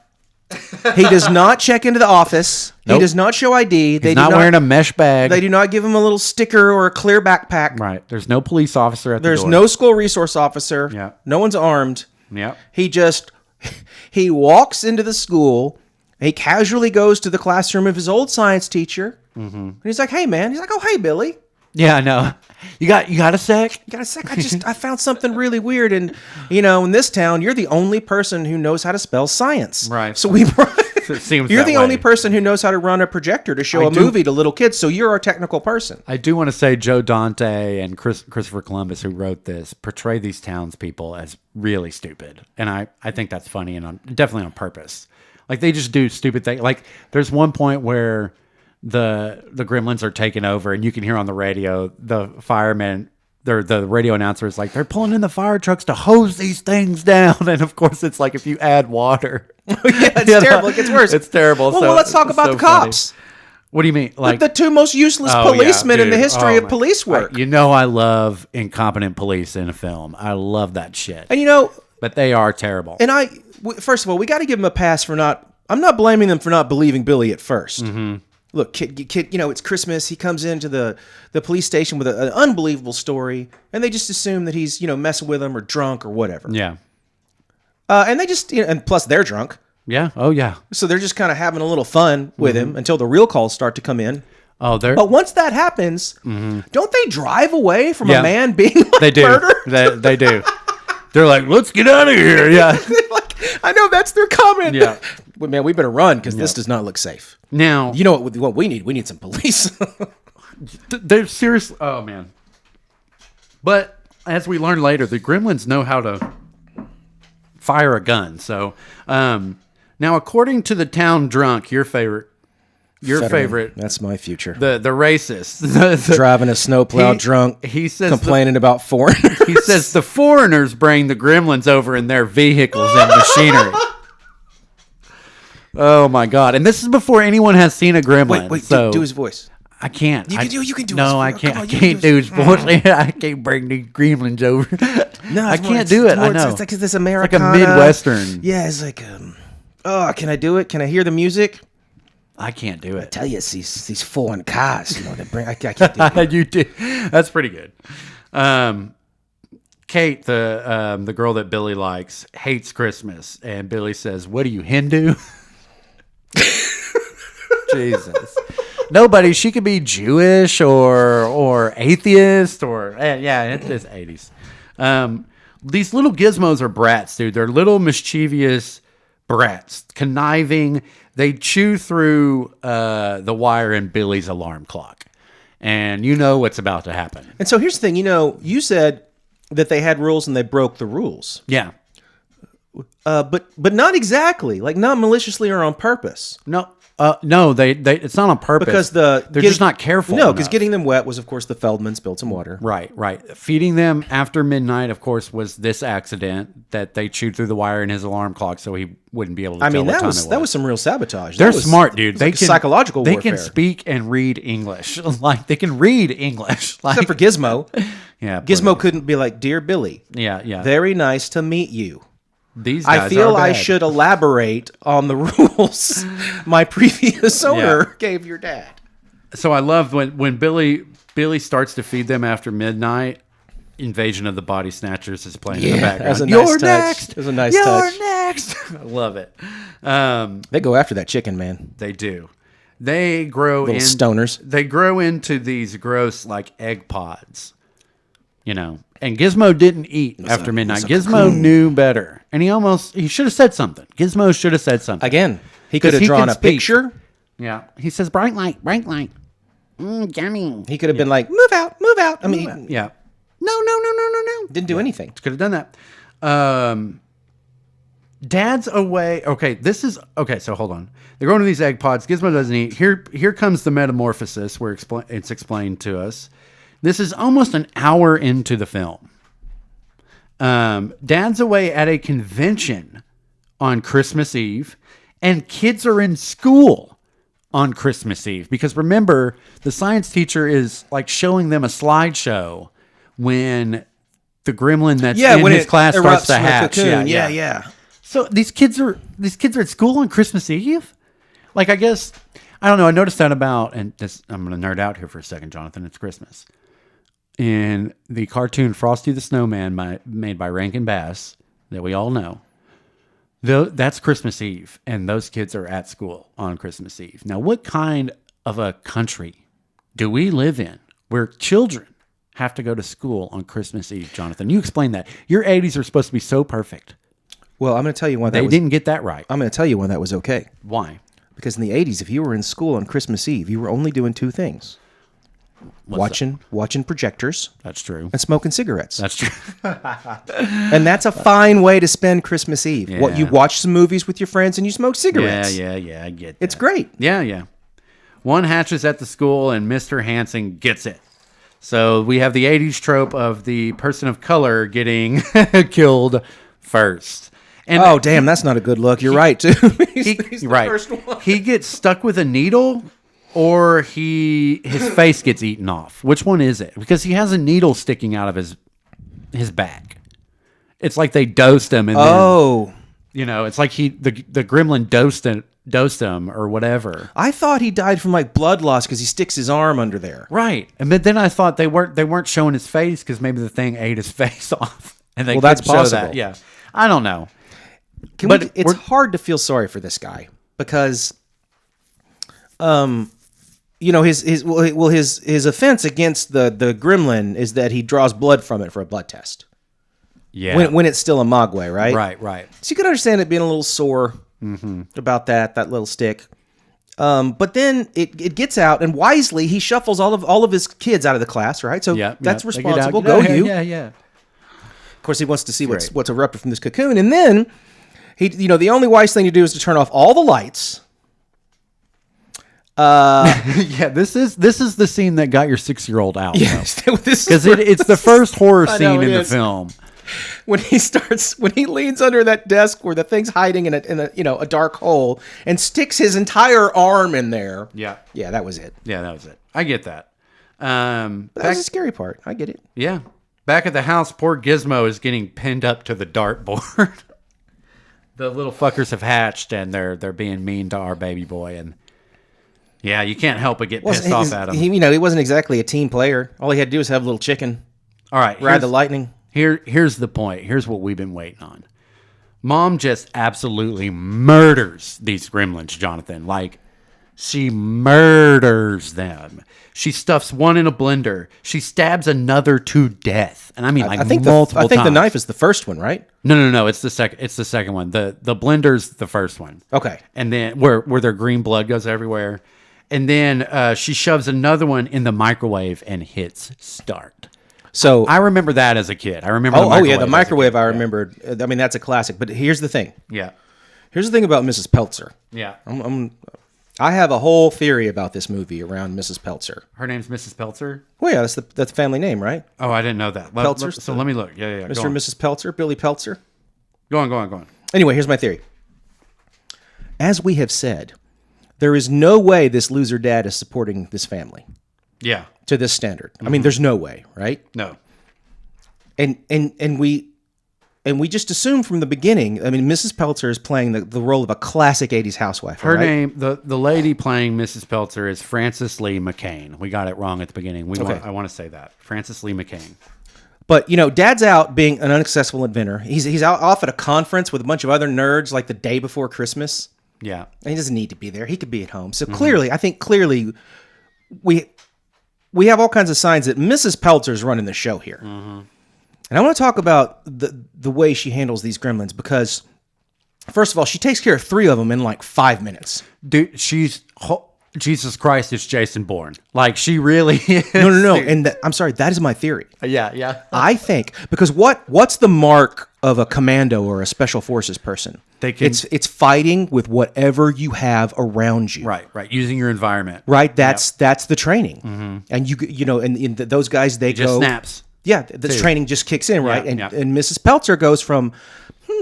He does not check into the office. Nope. He does not show ID. He's not wearing a mesh bag. They do not give him a little sticker or a clear backpack. Right. There's no police officer at the door. There's no school resource officer. Yeah. No one's armed. Yeah. He walks into the school. He casually goes to the classroom of his old science teacher. Mm-hmm. And he's like, hey, man. He's like, oh, hey, Billy. Yeah, I know. You got a sec? You got a sec? I found something really weird. And, in this town, you're the only person who knows how to spell science. Right. So we brought... It seems you're that the way. only person who knows how to run a projector to show a movie to little kids, so you're our technical person. I do want to say Joe Dante and Christopher Columbus, who wrote this, portray these townspeople as really stupid. And I think that's funny and definitely on purpose. Like, they just do stupid things. Like, there's one point where the gremlins are taking over, and you can hear on the radio the firemen the radio announcer is like, they're pulling in the fire trucks to hose these things down. And of course, it's like if you add water. Yeah, it's terrible. It gets worse. It's terrible. Well, let's talk about the cops. Funny. What do you mean? Like the two most useless policemen in the history of police work. I love incompetent police in a film. I love that shit. And but they are terrible. And first of all, we got to give them a pass for not. I'm not blaming them for not believing Billy at first. Mm-hmm. Look, kid, it's Christmas. He comes into the police station with an unbelievable story, and they just assume that he's messing with them or drunk or whatever. Yeah. And they just and plus they're drunk. Yeah. Oh, yeah. So they're just kind of having a little fun with him until the real calls start to come in. Oh, but once that happens, don't they drive away from a man being murdered? They do. They're like, let's get out of here. Yeah. I know that's their comment. Yeah. But man, we better run because this does not look safe. Now, you know what we need? We need some police. They're seriously. Oh man. But as we learn later, the Gremlins know how to fire a gun. So, now according to the town drunk, your favorite. That's my future. The racist driving a snowplow drunk. He says complaining about foreigners. He says the foreigners bring the Gremlins over in their vehicles and machinery. Oh my God! And this is before anyone has seen a Gremlin. Wait, so do his voice. I can't. You can do his voice. No, I can't. I can't do his voice. I can't bring the Gremlins over. No, I can't do it. I know. It's like this Americana. It's like a Midwestern. Yeah, it's like, can I do it? Can I hear the music? I can't do it. I tell you, it's these foreign cars. They bring. I can't do it. You do. That's pretty good. Kate, the girl that Billy likes, hates Christmas, and Billy says, "What are you, Hindu?" Jesus. Nobody. She could be Jewish or atheist or it's 80s. These little gizmos are brats, dude. They're little mischievous brats, conniving. They chew through the wire in Billy's alarm clock, and you know what's about to happen. And so here's the thing. You said that they had rules and they broke the rules. Yeah. But not exactly, like not maliciously or on purpose. No, they it's not on purpose because they're just not careful. No, because getting them wet was, of course, the Feldman spilled some water. Right. Feeding them after midnight, of course, was this accident that they chewed through the wire in his alarm clock, so he wouldn't be able to. Tell what time it was. That was some real sabotage. They're smart, dude. They can psychological warfare. They can speak and read English. Like they can read English. Like, except for Gizmo. Yeah, Gizmo couldn't be like, "Dear Billy, yeah, very nice to meet you. These guys I feel are I bad. should elaborate on the rules my previous owner gave your dad." So I love when Billy starts to feed them after midnight. Invasion of the Body Snatchers is playing in the background. That's a nice touch. Next. It was a nice touch. You're next. I love it. They go after that chicken, man. They do. They grow little stoners. They grow into these gross like egg pods. And Gizmo didn't eat after midnight. Gizmo knew better. And he should have said something. Gizmo should have said something. Again, he could have drawn a picture. Yeah. He says, bright light. Yummy. He could have been like, move out. I mean, yeah. No. Didn't do anything. Could have done that. Dad's away. Okay, so hold on. They're going to these egg pods. Gizmo doesn't eat. Here comes the metamorphosis where it's explained to us. This is almost an hour into the film. Dad's away at a convention on Christmas Eve, and kids are in school on Christmas Eve. Because remember, the science teacher is like showing them a slideshow when the gremlin that's in his class starts to hatch. Yeah. So these kids are at school on Christmas Eve? Like, I guess, I don't know. I noticed that I'm going to nerd out here for a second, Jonathan. It's Christmas. In the cartoon Frosty the Snowman made by Rankin Bass that we all know, that's Christmas Eve, and those kids are at school on Christmas Eve. Now, what kind of a country do we live in where children have to go to school on Christmas Eve, Jonathan? You explain that. Your 80s are supposed to be so perfect. Well, I'm going to tell you why they didn't get that right. I'm going to tell you why that was okay. Why? Because in the 80s, if you were in school on Christmas Eve, you were only doing two things. Watching projectors. That's true. And smoking cigarettes. That's true. And that's a fine way to spend Christmas Eve. Yeah. What, you watch some movies with your friends and you smoke cigarettes. Yeah, I get that. It's great. Yeah. One hatches at the school and Mr. Hanson gets it. So we have the 80s trope of the person of color getting killed first. And Oh, damn, that's not a good look. You're right, too. He's the right. first one. He gets stuck with a needle or his face gets eaten off. Which one is it? Because he has a needle sticking out of his back. It's like they dosed him and Oh. then, it's like the gremlin dosed him or whatever. I thought he died from like blood loss because he sticks his arm under there. Right. And but then I thought they weren't showing his face because maybe the thing ate his face off. And they Well, that's couldn't show possible. that. Yeah. I don't know. It's hard to feel sorry for this guy because, his offense against the gremlin is that he draws blood from it for a blood test. Yeah. When it's still a mogwai, right? Right. So you could understand it being a little sore about that little stick. But then it gets out, and wisely he shuffles all of his kids out of the class, right? So that's responsible. Go you. Yeah. Of course, he wants to see what's erupted from this cocoon, and then the only wise thing to do is to turn off all the lights. Yeah, this is the scene that got your 6-year-old out. Yes, because it's the first horror scene in the film. When he leans under that desk where the thing's hiding in a dark hole and sticks his entire arm in there. Yeah, that was it. Yeah, that was it. I get that. That's the scary part. I get it. Yeah, back at the house, poor Gizmo is getting pinned up to the dartboard. The little fuckers have hatched and they're being mean to our baby boy, and yeah, you can't help but get pissed off at him. He wasn't exactly a team player. All he had to do was have a little chicken. All right, ride the lightning. Here's the point. Here's what we've been waiting on. Mom just absolutely murders these gremlins, Jonathan. Like, she murders them. She stuffs one in a blender. She stabs another to death. And I mean, multiple times. I think the knife is the first one, right? No. It's the second one. The blender's the first one. Okay. And then where their green blood goes everywhere. And then she shoves another one in the microwave and hits start. So I remember that as a kid. I remember. The microwave. I remembered. I mean, that's a classic. But here's the thing. Yeah. Here's the thing about Mrs. Peltzer. Yeah. I have a whole theory about this movie around Mrs. Peltzer. Her name's Mrs. Peltzer? Well, yeah, that's the family name, right? Oh, I didn't know that. Peltzer. So let me look. Yeah. Mr. and Mrs. Peltzer, Billy Peltzer. Go on. Anyway, here's my theory. As we have said, there is no way this loser dad is supporting this family. Yeah. To this standard. I mean, there's no way, right? No. And we just assume from the beginning. I mean, Mrs. Peltzer is playing the role of a classic '80s housewife. Her right? name, the lady playing Mrs. Peltzer, is Frances Lee McCain. We got it wrong at the beginning. I want to say that Frances Lee McCain. But Dad's out being an unsuccessful inventor. He's out off at a conference with a bunch of other nerds, like the day before Christmas. Yeah, and he doesn't need to be there. He could be at home. So clearly, I think we have all kinds of signs that Mrs. Peltzer's running the show here. And I want to talk about the way she handles these gremlins because, first of all, she takes care of 3 of them in like 5 minutes. Dude, Jesus Christ, it's Jason Bourne. Like, she really is. No. And I'm sorry, that is my theory. Yeah. I think, because what's the mark of a commando or a special forces person? It's fighting with whatever you have around you. Right. Using your environment. Right. That's the training. And and those guys, they just go snaps. Yeah. The training just kicks in. Right. Yeah, and Mrs. Peltzer goes from,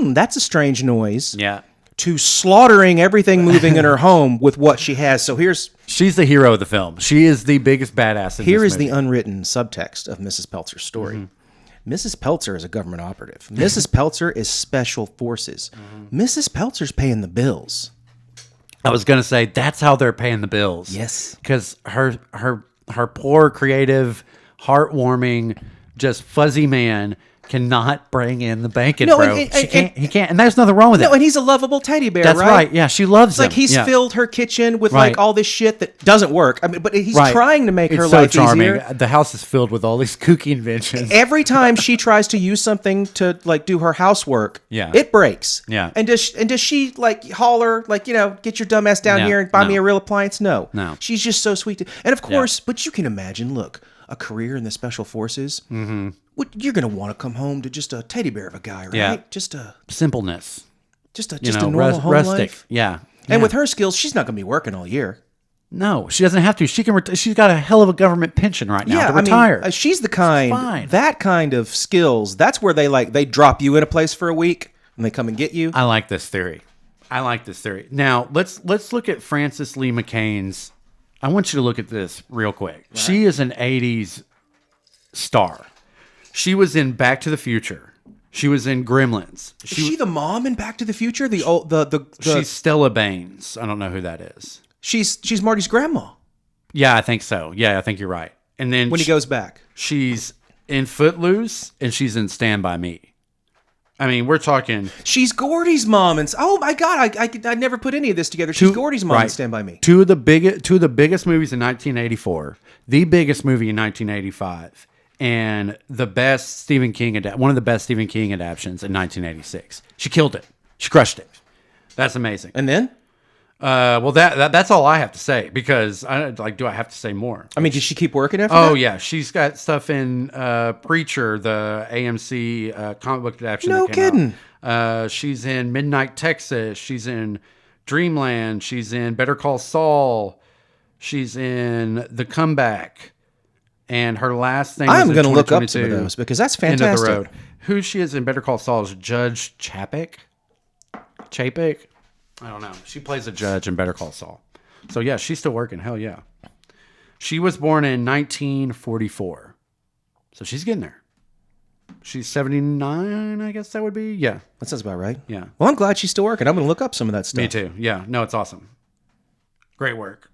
that's a strange noise. Yeah. To slaughtering everything moving in her home with what she has. So she's the hero of the film. She is the biggest badass in Here this is movie. the unwritten subtext of Mrs. Peltzer's story. Mrs. Peltzer is a government operative. Mrs. Peltzer is special forces. Mrs. Peltzer's paying the bills. I was going to say that's how they're paying the bills. Yes. Because her poor, creative, heartwarming, just fuzzy man cannot bring in the bacon, bro. He can't, and there's nothing wrong with it. No, and he's a lovable teddy bear, That's right. Yeah, she loves him. Like he's filled her kitchen with Right. like all this shit that doesn't work. I mean, but he's trying to make her It's so life charming. easier. The house is filled with all these kooky inventions. Every time she tries to use something to like do her housework, it breaks. Yeah. And does she like holler like, get your dumb ass down No, here and buy no. me a real appliance? No. No. She's just so sweet. And of course, but you can imagine, look, a career in the special forces. Mm-hmm. You're gonna want to come home to just a teddy bear of a guy, right? Yeah. Just a Simpleness. just a normal home rustic. life. Yeah. And with her skills, she's not gonna be working all year. No, she doesn't have to. She can. She's got a hell of a government pension right now to retire. I mean, she's the kind fine. that kind of skills. That's where they drop you in a place for a week and they come and get you. I like this theory. Now let's look at Frances Lee McCain's. I want you to look at this real quick. Right. She is an '80s star. She was in Back to the Future. She was in Gremlins. Is she the mom in Back to the Future? The She's Stella Baines. I don't know who that is. She's Marty's grandma. Yeah, I think so. Yeah, I think you're right. And then when he goes back, she's in Footloose and she's in Stand By Me. I mean, we're talking. She's Gordy's mom, and oh my god, I never put any of this together. She's Gordy's mom in Stand By Me. Two of the biggest movies in 1984, the biggest movie in 1985. And the best Stephen King one of the best Stephen King adaptations in 1986. She killed it. She crushed it. That's amazing. And then, well, that's all I have to say because do I have to say more? I mean, did she keep working after that? Oh yeah, she's got stuff in Preacher, the AMC comic book adaptation. No kidding. She's in Midnight Texas. She's in Dreamland. She's in Better Call Saul. She's in The Comeback. And her last thing I'm going to look up some of those because that's fantastic. End of the Road. Who she is in Better Call Saul is Judge Chapek? I don't know. She plays a judge in Better Call Saul. So yeah, she's still working. Hell yeah. She was born in 1944. So she's getting there. She's 79, I guess that would be. Yeah. That sounds about right. Yeah. Well, I'm glad she's still working. I'm going to look up some of that stuff. Me too. Yeah. No, it's awesome. Great work.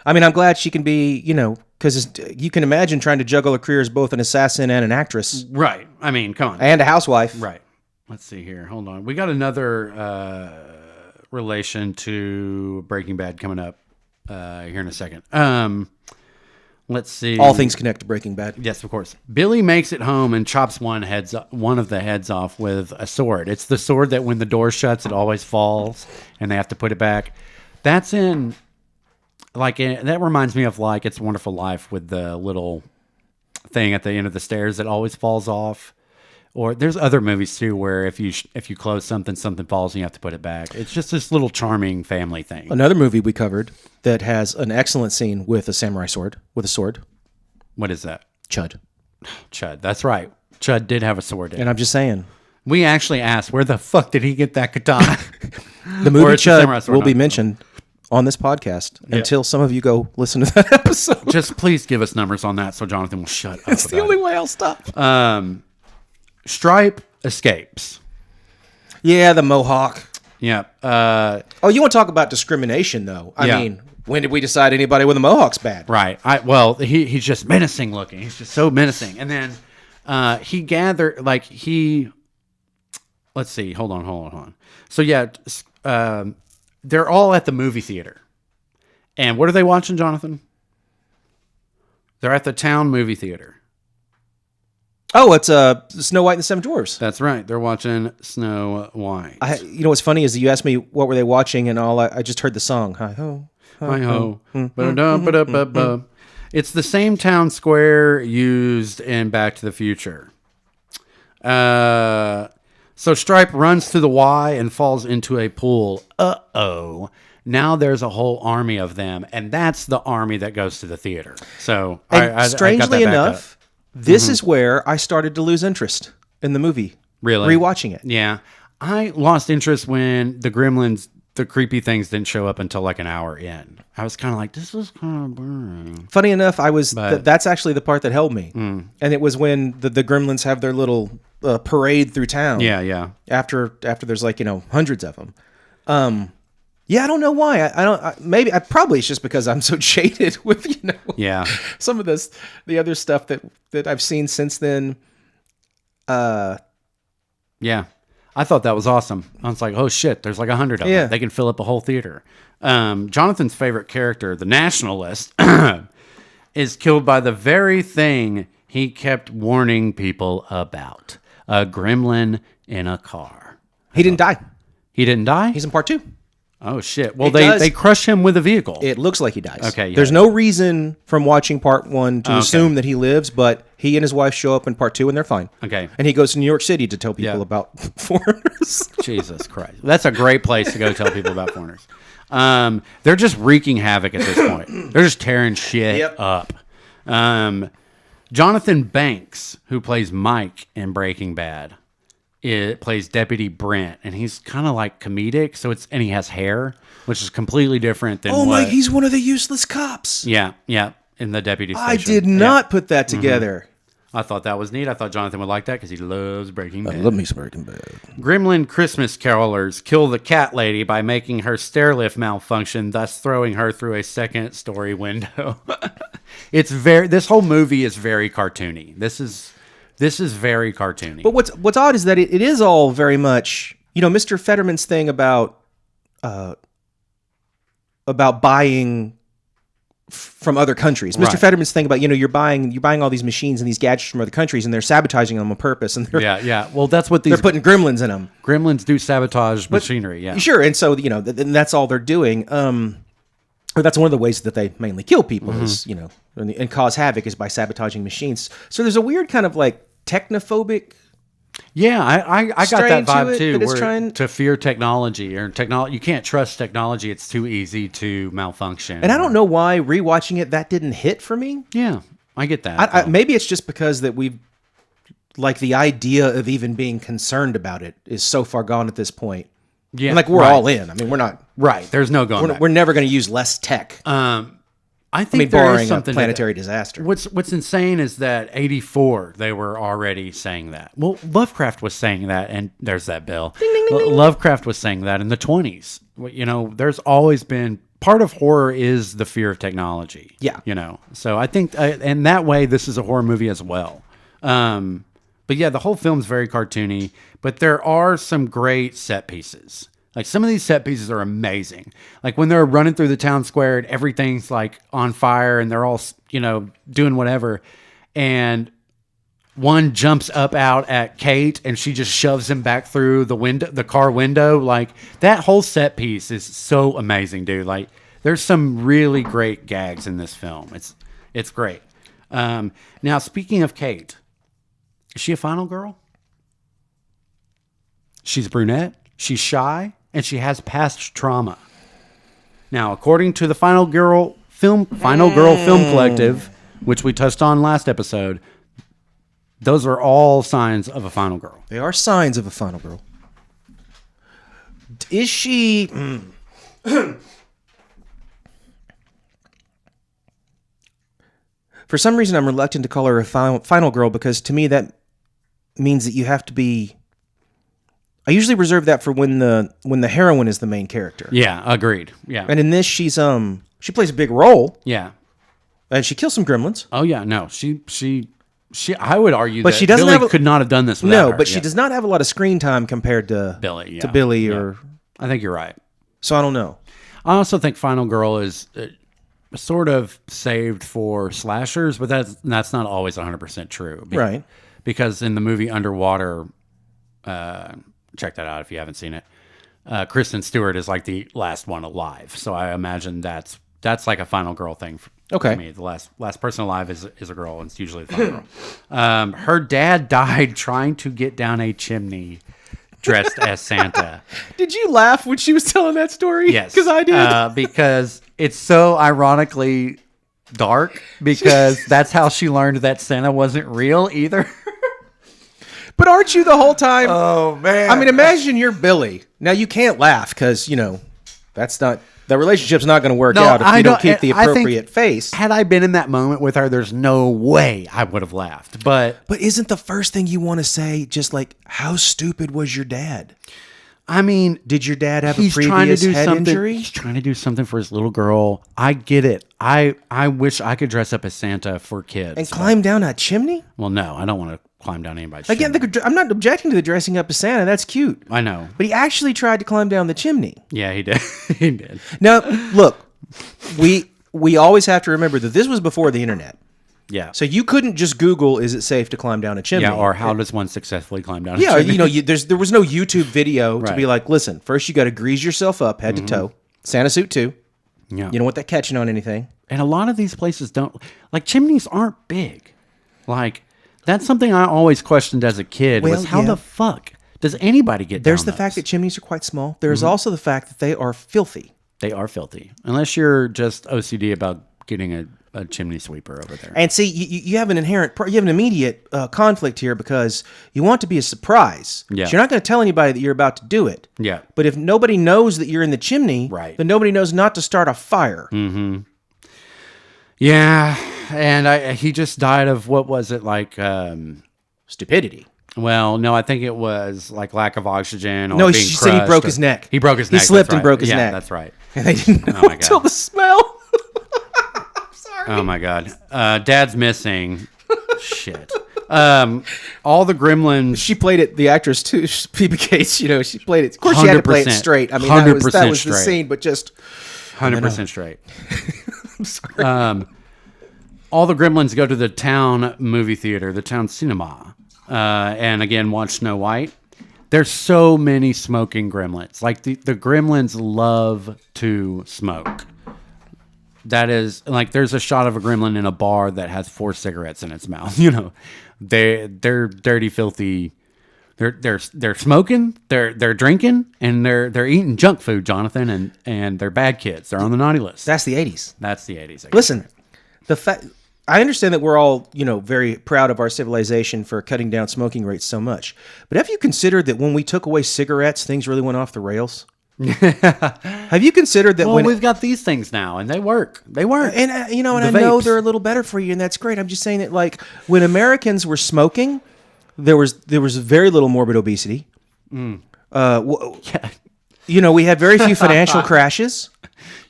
I mean, I'm glad she can be, because you can imagine trying to juggle a career as both an assassin and an actress. Right. I mean, come on. And a housewife. Right. Let's see here. Hold on. We got another relation to Breaking Bad coming up here in a second. Let's see. All things connect to Breaking Bad. Yes, of course. Billy makes it home and chops one of the heads off with a sword. It's the sword that when the door shuts, it always falls, and they have to put it back. That's in... that reminds me of It's a Wonderful Life with the little thing at the end of the stairs that always falls off. Or there's other movies too where if you close something falls and you have to put it back. It's just this little charming family thing. Another movie we covered that has an excellent scene with a samurai sword, with a sword. What is that? Chud. Chud. That's right. Chud did have a sword. And I'm just saying. We actually asked, where the fuck did he get that katana? The movie Chud will be mentioned on this podcast until some of you go listen to that episode. Just please give us numbers on that so Jonathan will shut up. It's the only way I'll stop. Stripe escapes. Yeah, the Mohawk. Yeah. You want to talk about discrimination, though? I mean, when did we decide anybody with a Mohawk's bad? Right. He's just menacing looking. He's just so menacing. And then he gathered, let's see. Hold on. So yeah, they're all at the movie theater. And what are they watching, Jonathan? They're at the town movie theater. Oh, it's Snow White and the Seven Dwarfs. That's right. They're watching Snow White. What's funny is you asked me what were they watching, and I just heard the song. Hi ho, hi ho. It's the same town square used in Back to the Future. So Stripe runs to the Y and falls into a pool. Uh-oh. Now there's a whole army of them, and that's the army that goes to the theater. So strangely enough, this is where I started to lose interest in the movie. Really? Rewatching it. Yeah. I lost interest when the Gremlins, the creepy things didn't show up until an hour in. I was kind of like, this was kind of boring. Funny enough, that's actually the part that held me. And it was when the Gremlins have their little parade through town. Yeah. After there's hundreds of them. Yeah, I don't know why. Maybe it's just because I'm so jaded with some of the other stuff that I've seen since then. Yeah, I thought that was awesome. I was like, oh shit, there's 100 of them. They can fill up a whole theater. Jonathan's favorite character, the nationalist, is killed by the very thing he kept warning people about: a gremlin in a car. He didn't die. He didn't die? He's in part 2. Oh, shit. Well, they crush him with a vehicle. It looks like he dies. Okay. Yeah. There's no reason from watching part 1 to assume that he lives, but He and his wife show up in part 2, and they're fine. Okay. And he goes to New York City to tell people about foreigners. Jesus Christ. That's a great place to go tell people about foreigners. They're just wreaking havoc at this point. They're just tearing shit up. Jonathan Banks, who plays Mike in Breaking Bad, plays Deputy Brent, and he's kind of like comedic. And he has hair, which is completely different than he's one of the useless cops. Yeah, in the deputy station. I did not put that together. I thought that was neat. I thought Jonathan would like that because he loves Breaking Bad. I love me some Breaking Bad. Gremlin Christmas carolers kill the cat lady by making her stair lift malfunction, thus throwing her through a second-story window. This whole movie is very cartoony. This is very cartoony. But what's odd is that it is all very much, Mr. Fetterman's thing about buying from other countries. Mr. Fetterman's thing about, you're buying all these machines and these gadgets from other countries, and they're sabotaging them on purpose. And they're Well, that's what they're putting gremlins in them. Gremlins do sabotage machinery. Yeah, sure. And so and that's all they're doing. Or that's one of the ways that they mainly kill people is and cause havoc is by sabotaging machines. So there's a weird kind of like technophobic. Yeah, I got that vibe too. To fear technology or technology, you can't trust technology. It's too easy to malfunction. And I don't know why rewatching it that didn't hit for me. Yeah, I get that. Maybe it's just because that we've like the idea of even being concerned about it is so far gone at this point. Yeah, and like we're all in. I mean, we're not There's no going back. We're never going to use less tech. I think there barring is something a planetary disaster. What's insane is that 1984 they were already saying that. Well, Lovecraft was saying that, and there's that bell. Ding, ding, ding, ding. Lovecraft was saying that in the 1920s. There's always been part of horror is the fear of technology. Yeah, So I think, in that way, this is a horror movie as well. But yeah, the whole film's very cartoony, but there are some great set pieces. Like some of these set pieces are amazing. Like when they're running through the town square and everything's like on fire and they're all, doing whatever. And one jumps up out at Kate and she just shoves him back through the car window. Like that whole set piece is so amazing, dude. Like there's some really great gags in this film. It's great. Now speaking of Kate, is she a final girl? She's brunette. She's shy. And she has past trauma. Now, according to the Final Girl Film Collective, which we touched on last episode, those are all signs of a final girl. They are signs of a final girl. Is she... For some reason, I'm reluctant to call her a final girl because to me that means that you have to be... I usually reserve that for when the heroine is the main character. Yeah, agreed. Yeah. And in this, she plays a big role. Yeah. And she kills some gremlins. Oh yeah, no, she. I would argue but that she doesn't Billy could not have done this without her. But she does not have a lot of screen time compared to Billy. Yeah. To Billy or. I think you're right. So I don't know. I also think Final Girl is sort of saved for slashers, but that's not always 100% true. Right. Because in the movie Underwater. Check that out if you haven't seen it. Kristen Stewart is like the last one alive, so I imagine that's like a final girl thing for me. The last person alive is a girl, and it's usually the final girl. Her dad died trying to get down a chimney dressed as Santa. Did you laugh when she was telling that story? Yes, because I did. Because it's so ironically dark. Because that's how she learned that Santa wasn't real either. But aren't you the whole time? Oh, man. I mean, imagine you're Billy. Now, you can't laugh because, that's not... The relationship's not going to work out if you don't keep the appropriate face. Had I been in that moment with her, there's no way I would have laughed. But isn't the first thing you want to say just like, how stupid was your dad? I mean... Did your dad have a previous head injury? He's trying to do something for his little girl. I get it. I wish I could dress up as Santa for kids. And climb down a chimney? Well, no, I don't want to climb down anybody's chimney. Again, I'm not objecting to the dressing up as Santa. That's cute. I know. But he actually tried to climb down the chimney. Yeah, he did. He did. Now, look, we always have to remember that this was before the internet. Yeah. So you couldn't just Google, is it safe to climb down a chimney? Yeah, or how does one successfully climb down a chimney? There was no YouTube video to be like, listen, first you got to grease yourself up head to toe. Santa suit too. Yeah. You don't want that catching on anything. And a lot of these places don't... Like, chimneys aren't big. Like... That's something I always questioned as a kid was how the fuck does anybody get There's down the those? fact that chimneys are quite small. There's also the fact that they are filthy. They are filthy. Unless you're just OCD about getting a chimney sweeper over there. And see, you have an immediate conflict here because you want to be a surprise. Yeah. So you're not going to tell anybody that you're about to do it. Yeah. But if nobody knows that you're in the chimney, Right. then nobody knows not to start a fire. Yeah. And he just died of, what was it, like... Stupidity. Well, no, I think it was like lack of oxygen. Or No, being she said he crushed broke or- his neck. He broke his He neck. slipped that's and right. broke his yeah, neck. That's right. And they didn't know my God. until the smell. Sorry. Oh my God. Dad's missing. Shit. All the gremlins. She played it, the actress too, Phoebe Cates, she played it. Of course, she had to play it 100%. straight. I mean, 100% that was the straight. scene, but just... 100% straight. I'm sorry. All the gremlins go to the town movie theater, the town cinema, and again watch Snow White. There's so many smoking gremlins. Like the gremlins love to smoke. That is like there's a shot of a gremlin in a bar that has 4 cigarettes in its mouth. They're dirty, filthy. They're smoking. They're drinking, and they're eating junk food, Jonathan, and they're bad kids. They're on the naughty list. That's the 80s. That's the 80s. I guess. Listen, I understand that we're all, very proud of our civilization for cutting down smoking rates so much. But have you considered that when we took away cigarettes, things really went off the rails? Have you considered that Well, we've got these things now, and they work. They work. And I know vapes. they're a little better for you, and that's great. I'm just saying that, like, when Americans were smoking, there was very little morbid obesity. We had very few financial crashes.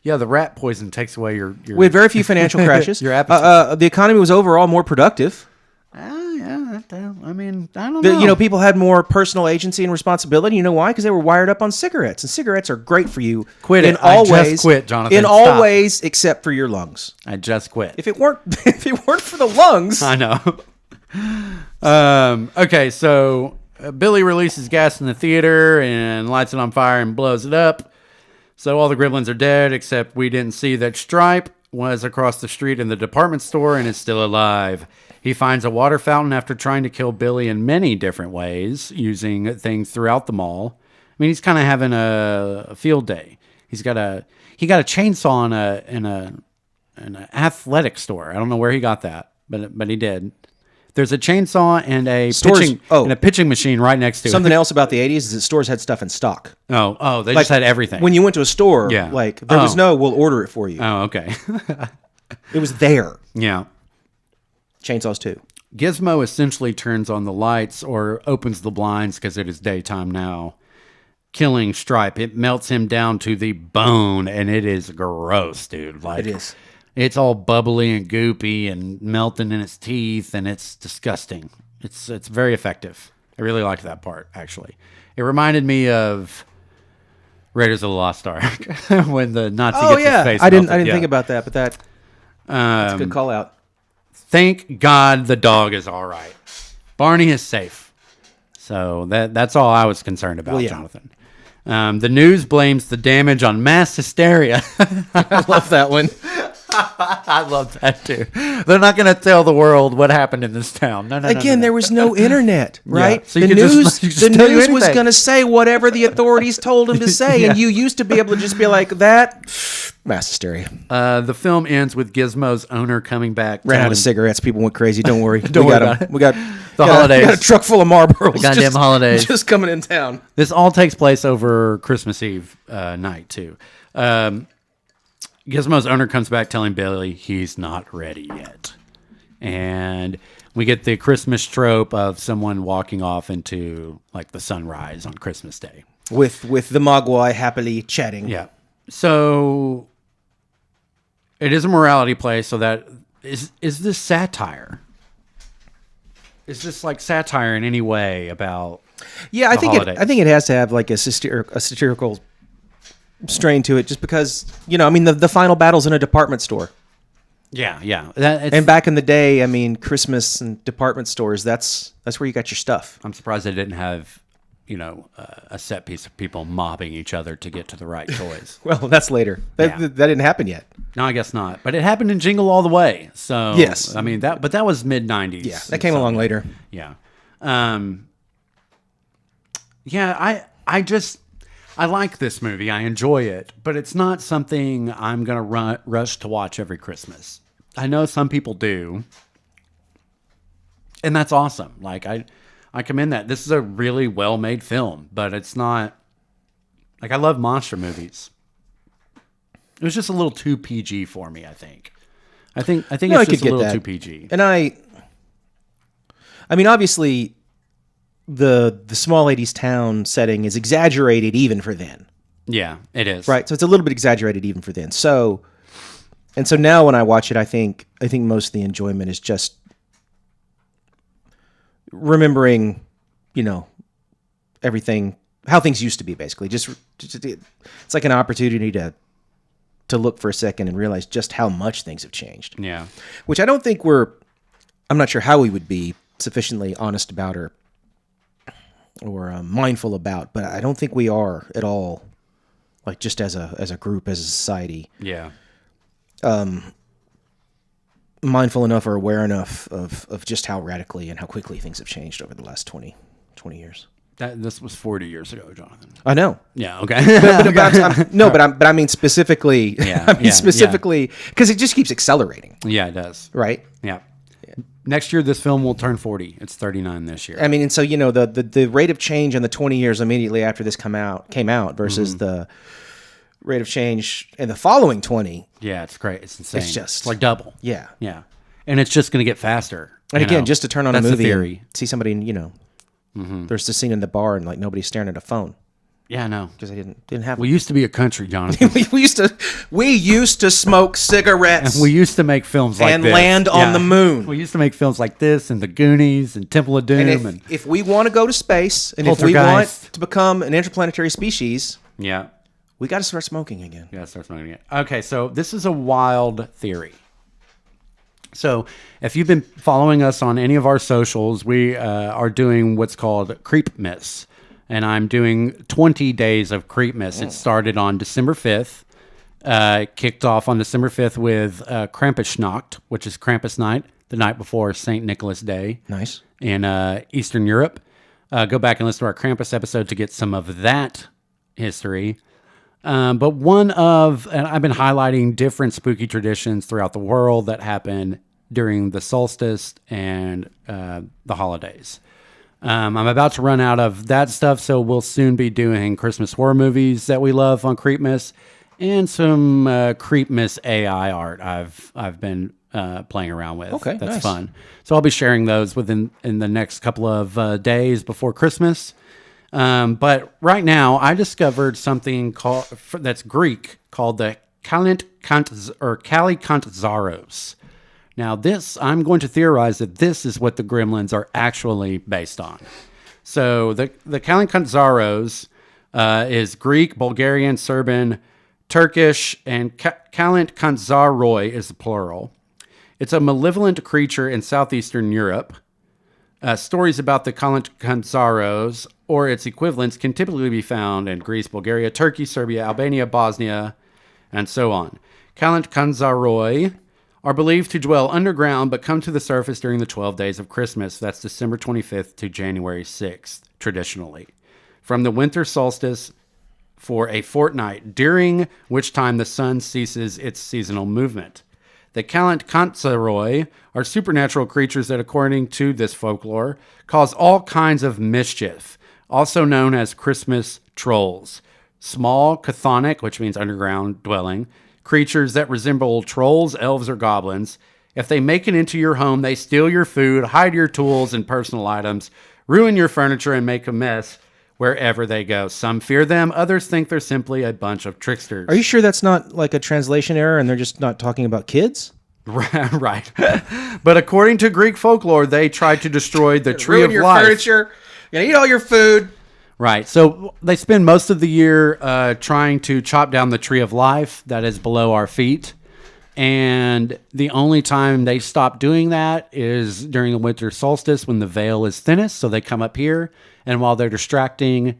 Yeah, the rat poison takes away your We had very few financial crashes. Your appetite. The economy was overall more productive. I mean, I don't know. People had more personal agency and responsibility. You know why? Because they were wired up on cigarettes, and cigarettes are great for you. Quit it. In all I just ways, quit, Jonathan. In all Stop. ways, except for your lungs. I just quit. If it weren't for the lungs, I know. Okay, so Billy releases gas in the theater and lights it on fire and blows it up. So all the gremlins are dead, except we didn't see that Stripe was across the street in the department store and is still alive. He finds a water fountain after trying to kill Billy in many different ways, using things throughout the mall. I mean, he's kind of having a field day. He got a chainsaw in an athletic store. I don't know where he got that, but he did. There's a chainsaw and a pitching machine right next to it. something else about the 80s is that stores had stuff in stock. Oh, they just had everything. When you went to a store, Yeah. there was no, we'll order it for you. Oh, okay. It was there. Yeah. Chainsaws too. Gizmo essentially turns on the lights or opens the blinds because it is daytime now, killing Stripe. It melts him down to the bone, and it is gross, dude. Like, It is. It's all bubbly and goopy and melting in its teeth, and it's disgusting. It's very effective. I really liked that part, actually. It reminded me of Raiders of the Lost Ark when the Nazi gets his face I didn't melted. think about that, but that's a good call out. Thank God the dog is all right. Barney is safe. So that's all I was concerned about, Well, yeah. Jonathan. The news blames the damage on mass hysteria. I love that one. I love that too. They're not going to tell the world what happened in this town. No. There was no internet, right? So you the could just- news, you could the just tell you news was anything. going to say whatever the authorities told them to say, and you used to be able to just be like that. Mass hysteria. The film ends with Gizmo's owner coming back. Ran out telling- of cigarettes. People went crazy. Don't worry. Don't we worry got 'em. about it. We got The holidays. We got a truck full of Marlboros. The goddamn holidays. Just coming in town. This all takes place over Christmas Eve night, too. Gizmo's owner comes back telling Billy he's not ready yet. And we get the Christmas trope of someone walking off into, like, the sunrise on Christmas Day. With the Mogwai happily chatting. Yeah. So it is a morality play, so that... Is this satire? Is this, like, satire in any way about... Yeah, I the think holidays? I think it has to have like a satirical strain to it, just because the final battle's in a department store, Yeah. and back in the day, I mean, Christmas and department stores, that's where you got your stuff. I'm surprised they didn't have, a set piece of people mobbing each other to get to the right toys. Well, that's later. That didn't happen yet. No, I guess not. But it happened in Jingle All the Way. So yes, I mean but that was mid '90s. Yeah, that came along later. Yeah, I like this movie. I enjoy it, but it's not something I'm gonna rush to watch every Christmas. I know some people do, and that's awesome. Like I commend that. This is a really well-made film, but it's not like I love monster movies. It was just a little too PG for me, I think. I think it's just a little too PG. And I mean, obviously, the small 80s town setting is exaggerated even for then. Yeah, it is. Right? So it's a little bit exaggerated even for then. So now when I watch it, I think most of the enjoyment is just remembering, everything, how things used to be, basically. Just it's like an opportunity to look for a second and realize just how much things have changed. Yeah. Which I don't think I'm not sure how we would be sufficiently honest about or mindful about, but I don't think we are at all, like just as a group, as a society. Yeah. Mindful enough or aware enough of just how radically and how quickly things have changed over the last 20 years. This was 40 years ago, Jonathan. I know. Yeah. Okay. But I mean specifically. Yeah. Specifically because it just keeps accelerating. Yeah, it does. Right. Yeah. Next year, this film will turn 40. It's 39 this year. I mean, and so the rate of change in the 20 years immediately after this came out versus the rate of change in the following 20. Yeah, it's great. It's insane. It's like double. Yeah. Yeah. And it's just going to get faster. And again, just to turn on a movie and see somebody, there's the scene in the bar and like nobody's staring at a phone. Yeah, no. Because they didn't have. We used to be a country, Jonathan. we used to smoke cigarettes. And we used to make films like and this. Land on the moon. We used to make films like this and The Goonies and Temple of Doom. And if we want to go to space and if we want to become an interplanetary species, we got to start smoking again. Yeah, start smoking again. Okay, so this is a wild theory. So if you've been following us on any of our socials, we are doing what's called Creepmas. And I'm doing 20 days of Creepmas. It started on December 5th, kicked off on December 5th with Krampusnacht, which is Krampus night, the night before St. Nicholas Day. Nice. In Eastern Europe. Go back and listen to our Krampus episode to get some of that history. But and I've been highlighting different spooky traditions throughout the world that happen during the solstice and the holidays. I'm about to run out of that stuff, so we'll soon be doing Christmas horror movies that we love on Creepmas and some Creepmas AI art I've been playing around with. Okay, that's nice. fun. So I'll be sharing those in the next couple of days before Christmas. But right now, I discovered something that's Greek called the Kalikantzaros. Now, I'm going to theorize that this is what the Gremlins are actually based on. So the Kalikantzaros is Greek, Bulgarian, Serbian, Turkish, and Kalinkantzaroi is the plural. It's a malevolent creature in southeastern Europe. Stories about the Kalikantzaros or its equivalents can typically be found in Greece, Bulgaria, Turkey, Serbia, Albania, Bosnia, and so on. Kalikantszaroi are believed to dwell underground but come to the surface during the 12 days of Christmas. That's December 25th to January 6th, traditionally. From the winter solstice for a fortnight, during which time the sun ceases its seasonal movement. The Kalikantszaroi are supernatural creatures that, according to this folklore, cause all kinds of mischief, also known as Christmas trolls. Small, chthonic, which means underground dwelling, creatures that resemble trolls, elves, or goblins. If they make it into your home, they steal your food, hide your tools and personal items, ruin your furniture, and make a mess wherever they go. Some fear them, others think they're simply a bunch of tricksters. Are you sure that's not like a translation error and they're just not talking about kids? Right. But according to Greek folklore, they tried to destroy the tree of life. Ruin your furniture, you're gonna eat all your food. Right. So they spend most of the year trying to chop down the tree of life that is below our feet. And the only time they stop doing that is during the winter solstice when the veil is thinnest. So they come up here, and while they're distracted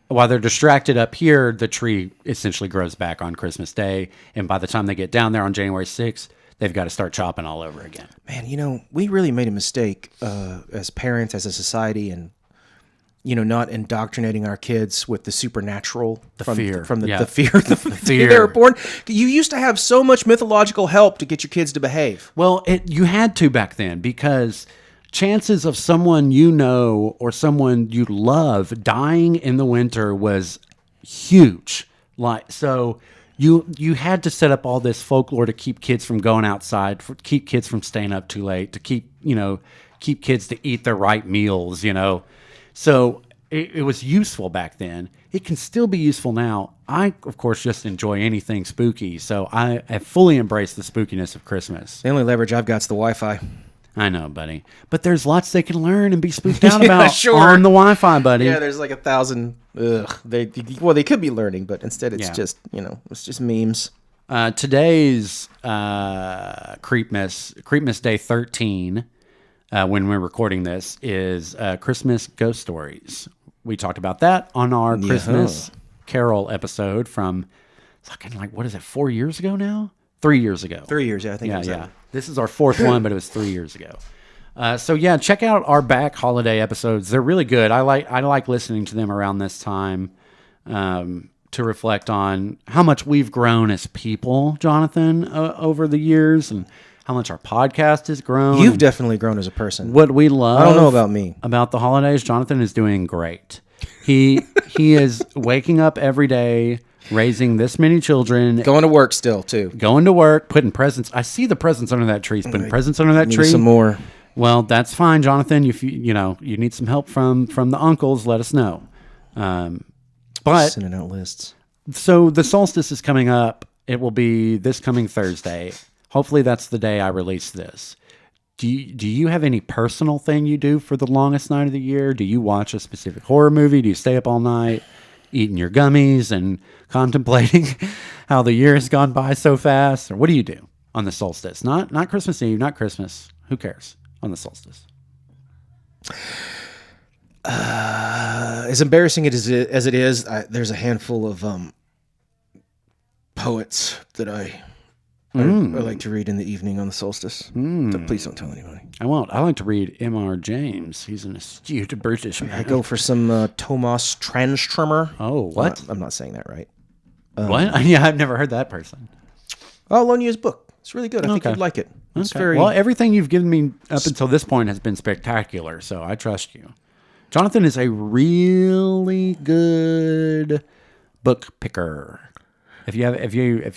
up here, the tree essentially grows back on Christmas Day. And by the time they get down there on January 6th, they've got to start chopping all over again. Man, we really made a mistake as parents, as a society, and not indoctrinating our kids with the supernatural, The from fear. the Yeah. fear, the fear they were born. You used to have so much mythological help to get your kids to behave. Well, you had to back then, because chances of someone or someone you love dying in the winter was huge. So you had to set up all this folklore to keep kids from going outside, keep kids from staying up too late, to keep kids to eat the right meals, So it was useful back then. It can still be useful now. I, of course, just enjoy anything spooky, so I have fully embraced the spookiness of Christmas. The only leverage I've got is the Wi-Fi. I know, buddy. But there's lots they can learn and be spooked out about sure. on the Wi-Fi, buddy. Yeah, there's like 1,000. They could be learning, but instead it's just it's just memes. Today's Creepmas Day 13, when we're recording this, is Christmas ghost stories. We talked about that on our Christmas Carol episode from fucking 4 years ago now? 3 years ago. 3 years, yeah, I think. Yeah. This is our fourth one, but it was 3 years ago. So yeah, check out our back holiday episodes. They're really good. I like listening to them around this time, to reflect on how much we've grown as people, Jonathan, over the years, and how much our podcast has grown. You've definitely grown as a person. What we love. I don't know about me. About the holidays, Jonathan is doing great. He is waking up every day, raising this many children, Going to work still too. going to work, putting presents. I see the presents under that tree. He's putting presents under that Need tree. some more. Well, that's fine, Jonathan. If you need some help from the uncles, let us know. But Sending out lists. so the solstice is coming up. It will be this coming Thursday. Hopefully that's the day I release this. Do you have any personal thing you do for the longest night of the year? Do you watch a specific horror movie? Do you stay up all night eating your gummies and contemplating how the year has gone by so fast? Or what do you do on the solstice? Not Christmas Eve, not Christmas. Who cares on the solstice? As embarrassing as it is, there's a handful of poets that I like to read in the evening on the solstice. So please don't tell anybody. I won't. I like to read M.R. James. He's an astute British man. I go for some Thomas Tranströmer. Oh, what? I'm not saying that right. What? Yeah, I've never heard that person. I'll loan you his book. It's really good. I think Okay. you'd like it. It's Okay. very Well, everything you've given me up until this point has been spectacular, so I trust you. Jonathan is a really good book picker. If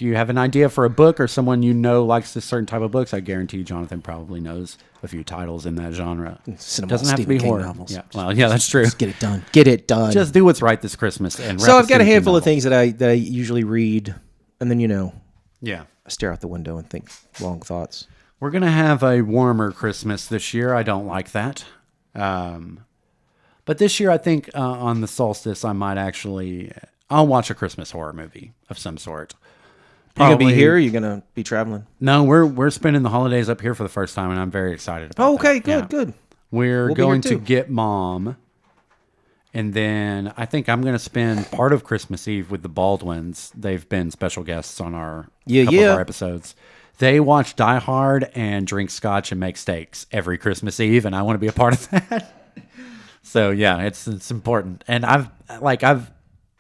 you have an idea for a book or someone likes this certain type of books, I guarantee Jonathan probably knows a few titles in that genre. cinema Doesn't have to be Stephen King horror. novels. Yeah, well, yeah, that's true. Just get it done. Get it done. Just do what's right this Christmas. And so I've got a Stephen King handful of novel. things that I usually read, and then Yeah. I stare out the window and think long thoughts. We're going to have a warmer Christmas this year. I don't like that. But this year, I think on the solstice, I might I'll watch a Christmas horror movie of some sort. You gonna be Probably- here? Or you gonna be traveling? No, we're spending the holidays up here for the first time, and I'm very excited about Oh, okay, that. good, Yeah. good. We're We'll be going here to too. get Mom, and then I think I'm going to spend part of Christmas Eve with the Baldwins. They've been special guests on our couple of our episodes. They watch Die Hard and drink scotch and make steaks every Christmas Eve, and I want to be a part of that. So yeah, it's important. And I've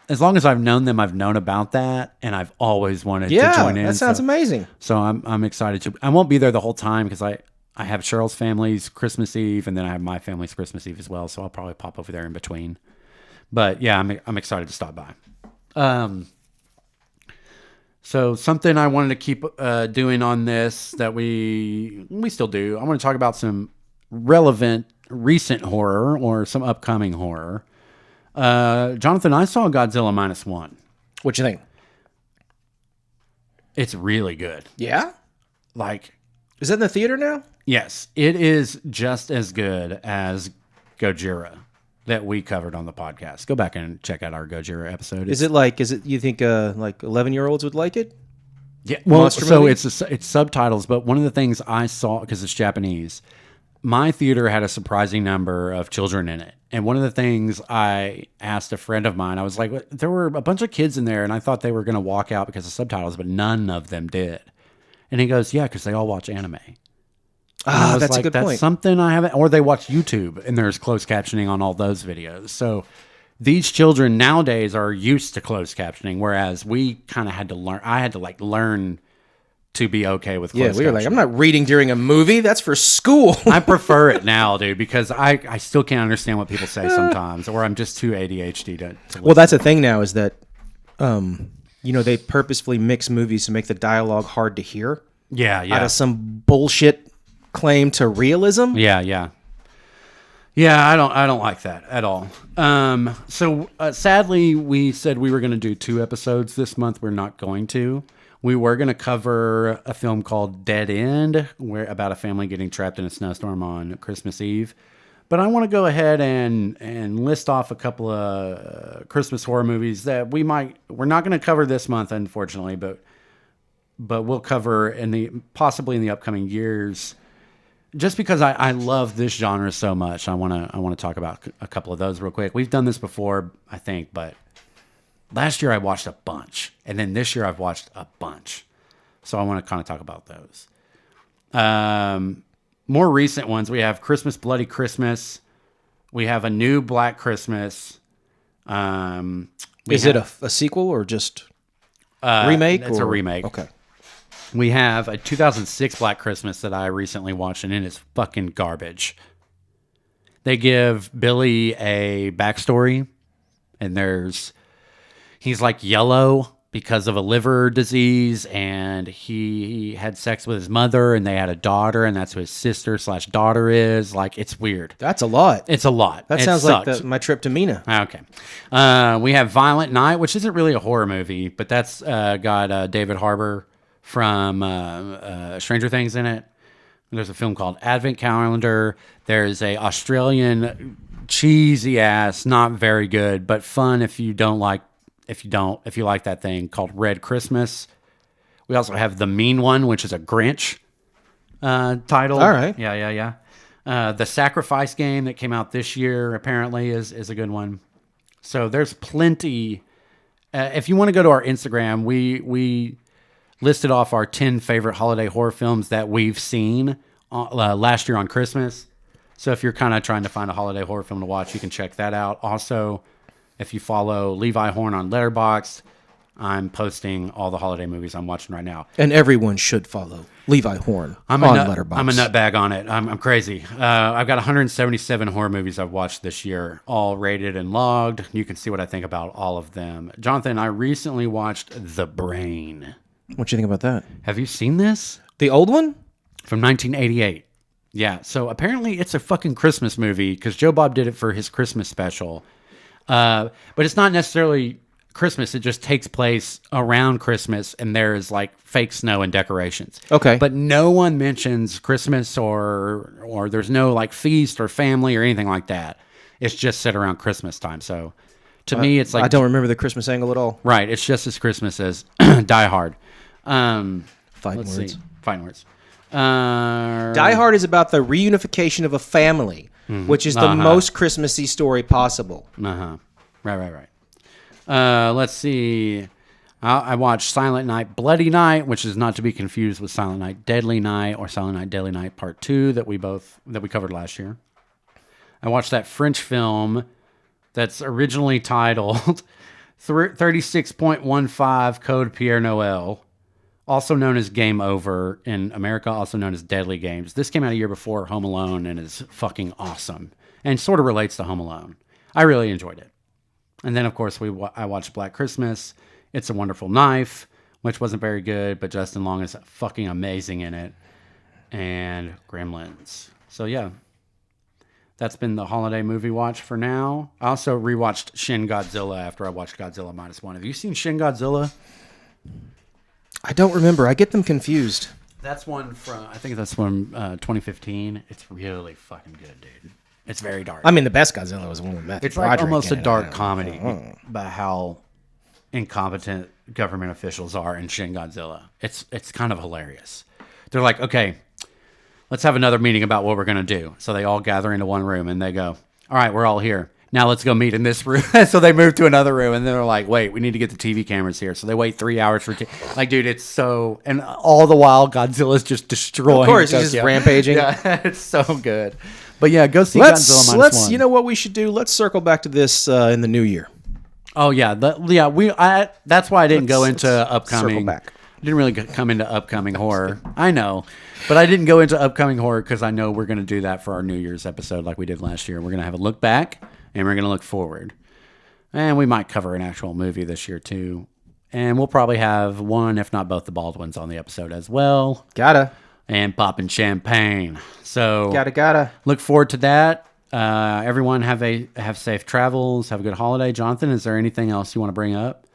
as long as I've known them, I've known about that, and I've always wanted to join in. That sounds amazing. So I'm excited to. I won't be there the whole time because I have Cheryl's family's Christmas Eve, and then I have my family's Christmas Eve as well. So I'll probably pop over there in between. But yeah, I'm excited to stop by. So something I wanted to keep doing on this that we still do. I want to talk about some relevant recent horror or some upcoming horror. Jonathan, I saw Godzilla -1. What you think? It's really good. Yeah. Like, Is that in the theater now? yes, it is just as good as Gojira that we covered on the podcast. Go back and check out our Gojira episode. Is it you think like 11-year-olds would like it? Yeah, well, monster so movie? it's subtitles, but one of the things I saw, because it's Japanese, my theater had a surprising number of children in it. And one of the things I asked a friend of mine, I was like, there were a bunch of kids in there, and I thought they were going to walk out because of subtitles, but none of them did. And he goes, yeah, because they all watch anime. And I was That's like, a good that's point. something I haven't, or they watch YouTube, and there's closed captioning on all those videos. So these children nowadays are used to closed captioning, whereas we kind of had to learn. I had to learn to be okay with closed Yeah, we were like, captioning. I'm not reading during a movie. That's for school. I prefer it now, dude, because I still can't understand what people say sometimes, or I'm just too ADHD to Well, that's the thing now is that, they purposefully mix movies to make the dialogue hard to hear yeah, out yeah, of some bullshit claim to realism. yeah, yeah. Yeah, I don't like that at all. So sadly, we said we were going to do 2 episodes this month. We're not going to. We were going to cover a film called Dead End, about a family getting trapped in a snowstorm on Christmas Eve. But I want to go ahead and list off a couple of Christmas horror movies that we're not going to cover this month, unfortunately, but we'll cover possibly in the upcoming years. Just because I love this genre so much, I want to talk about a couple of those real quick. We've done this before, I think, but last year I watched a bunch, and then this year I've watched a bunch. So I want to kind of talk about those. More recent ones, we have Christmas Bloody Christmas. We have A New Black Christmas. Is it a sequel or just remake? It's a remake. Okay. We have a 2006 Black Christmas that I recently watched, and it is fucking garbage. They give Billy a backstory, and he's like yellow because of a liver disease, and he had sex with his mother, and they had a daughter, and that's who his sister/daughter is. Like, it's weird. That's a lot. It's a lot. That It sounds sucks. like my trip to Mina. Okay. We have Violent Night, which isn't really a horror movie, but that's got David Harbour from Stranger Things in it. There's a film called Advent Calendar. There's a Australian cheesy ass, not very good, but fun if you like that thing, called Red Christmas. We also have The Mean One, which is a Grinch title. All right. Yeah. The Sacrifice Game that came out this year apparently is a good one. So there's plenty. If you want to go to our Instagram, we listed off our 10 favorite holiday horror films that we've seen last year on Christmas. So if you're kind of trying to find a holiday horror film to watch, you can check that out. Also, if you follow Levi Horn on Letterboxd, I'm posting all the holiday movies I'm watching right now. And everyone should follow Levi Horn on Letterboxd. I'm a nutbag on it. I'm crazy. I've got 177 horror movies I've watched this year, all rated and logged. You can see what I think about all of them. Jonathan, I recently watched The Brain. What do you think about that? Have you seen this? The old one? From 1988. Yeah, so apparently it's a fucking Christmas movie because Joe Bob did it for his Christmas special. But it's not necessarily Christmas. It just takes place around Christmas, and there is like fake snow and decorations. Okay. But no one mentions Christmas or there's no like feast or family or anything like that. It's just set around Christmas time. So to me, it's like... I don't remember the Christmas angle at all. Right. It's just as Christmas as Die Hard. Fighting Let's words. see. Fighting words. Die Hard is about the reunification of a family, which is the most Christmassy story possible. Right. Let's see. I watched Silent Night, Bloody Night, which is not to be confused with Silent Night, Deadly Night, or Silent Night, Deadly Night Part 2 that we covered last year. I watched that French film that's originally titled 36.15 Code Pierre Noël, also known as Game Over in America, also known as Deadly Games. This came out a year before Home Alone and is fucking awesome and sort of relates to Home Alone. I really enjoyed it. And then, of course, I watched Black Christmas, It's a Wonderful Knife, which wasn't very good, but Justin Long is fucking amazing in it, and Gremlins. So, yeah, that's been the holiday movie watch for now. I also rewatched Shin Godzilla after I watched Godzilla -1. Have you seen Shin Godzilla? I don't remember. I get them confused. That's one from, I think that's from 2015. It's really fucking good, dude. It's very dark. I mean, the best Godzilla was the one with Matthew It's like Broderick almost in a it. dark comedy about how incompetent government officials are in Shin Godzilla. It's kind of hilarious. They're like, okay, let's have another meeting about what we're going to do. So they all gather into one room and they go, all right, we're all here. Now let's go meet in this room. So they move to another room and they're like, wait, we need to get the TV cameras here. So they wait 3 hours for like, dude, it's so, and all the while Godzilla's just destroying. Of course, he's just rampaging. Yeah, it's so good. But yeah, go see Godzilla -1. You know what we should do? Let's circle back to this in the new year. Oh yeah, that's why I didn't go into upcoming. Circle back. Didn't really come into upcoming horror. I know, but I didn't go into upcoming horror because I know we're going to do that for our New Year's episode, like we did last year. We're going to have a look back and we're going to look forward, and we might cover an actual movie this year too. And we'll probably have one, if not both, the Baldwins on the episode as well. And popping champagne. So gotta look forward to that. Everyone have safe travels. Have a good holiday. Jonathan, is there anything else you want to bring up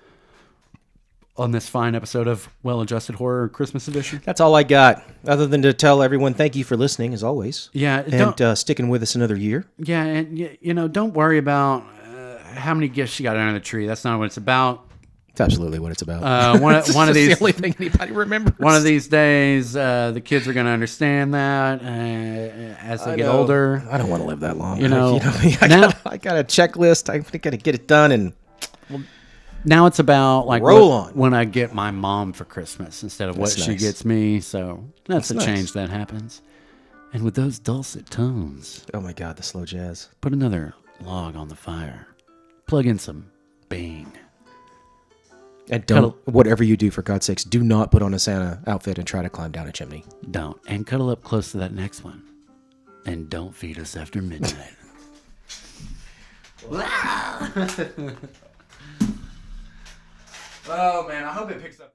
on this fine episode of Well-Adjusted Horror Christmas Edition? That's all I got, other than to tell everyone thank you for listening, as always. Yeah. And sticking with us another year. Yeah, and don't worry about how many gifts you got under the tree. That's not what it's about. It's absolutely what it's about. One of these, the only thing anybody remembers. One of these days, the kids are going to understand that as they get older. I don't want to live that long. I got a checklist. I got to get it done, and now it's about like roll on when I get my mom for Christmas instead of what she gets me. So that's a change that happens. And with those dulcet tones, oh my God, the slow jazz. Put another log on the fire. Plug in some Bing. And don't, whatever you do, for God's sakes, do not put on a Santa outfit and try to climb down a chimney. Don't. And cuddle up close to that next one. And don't feed us after midnight. Oh, man. I hope it picks up.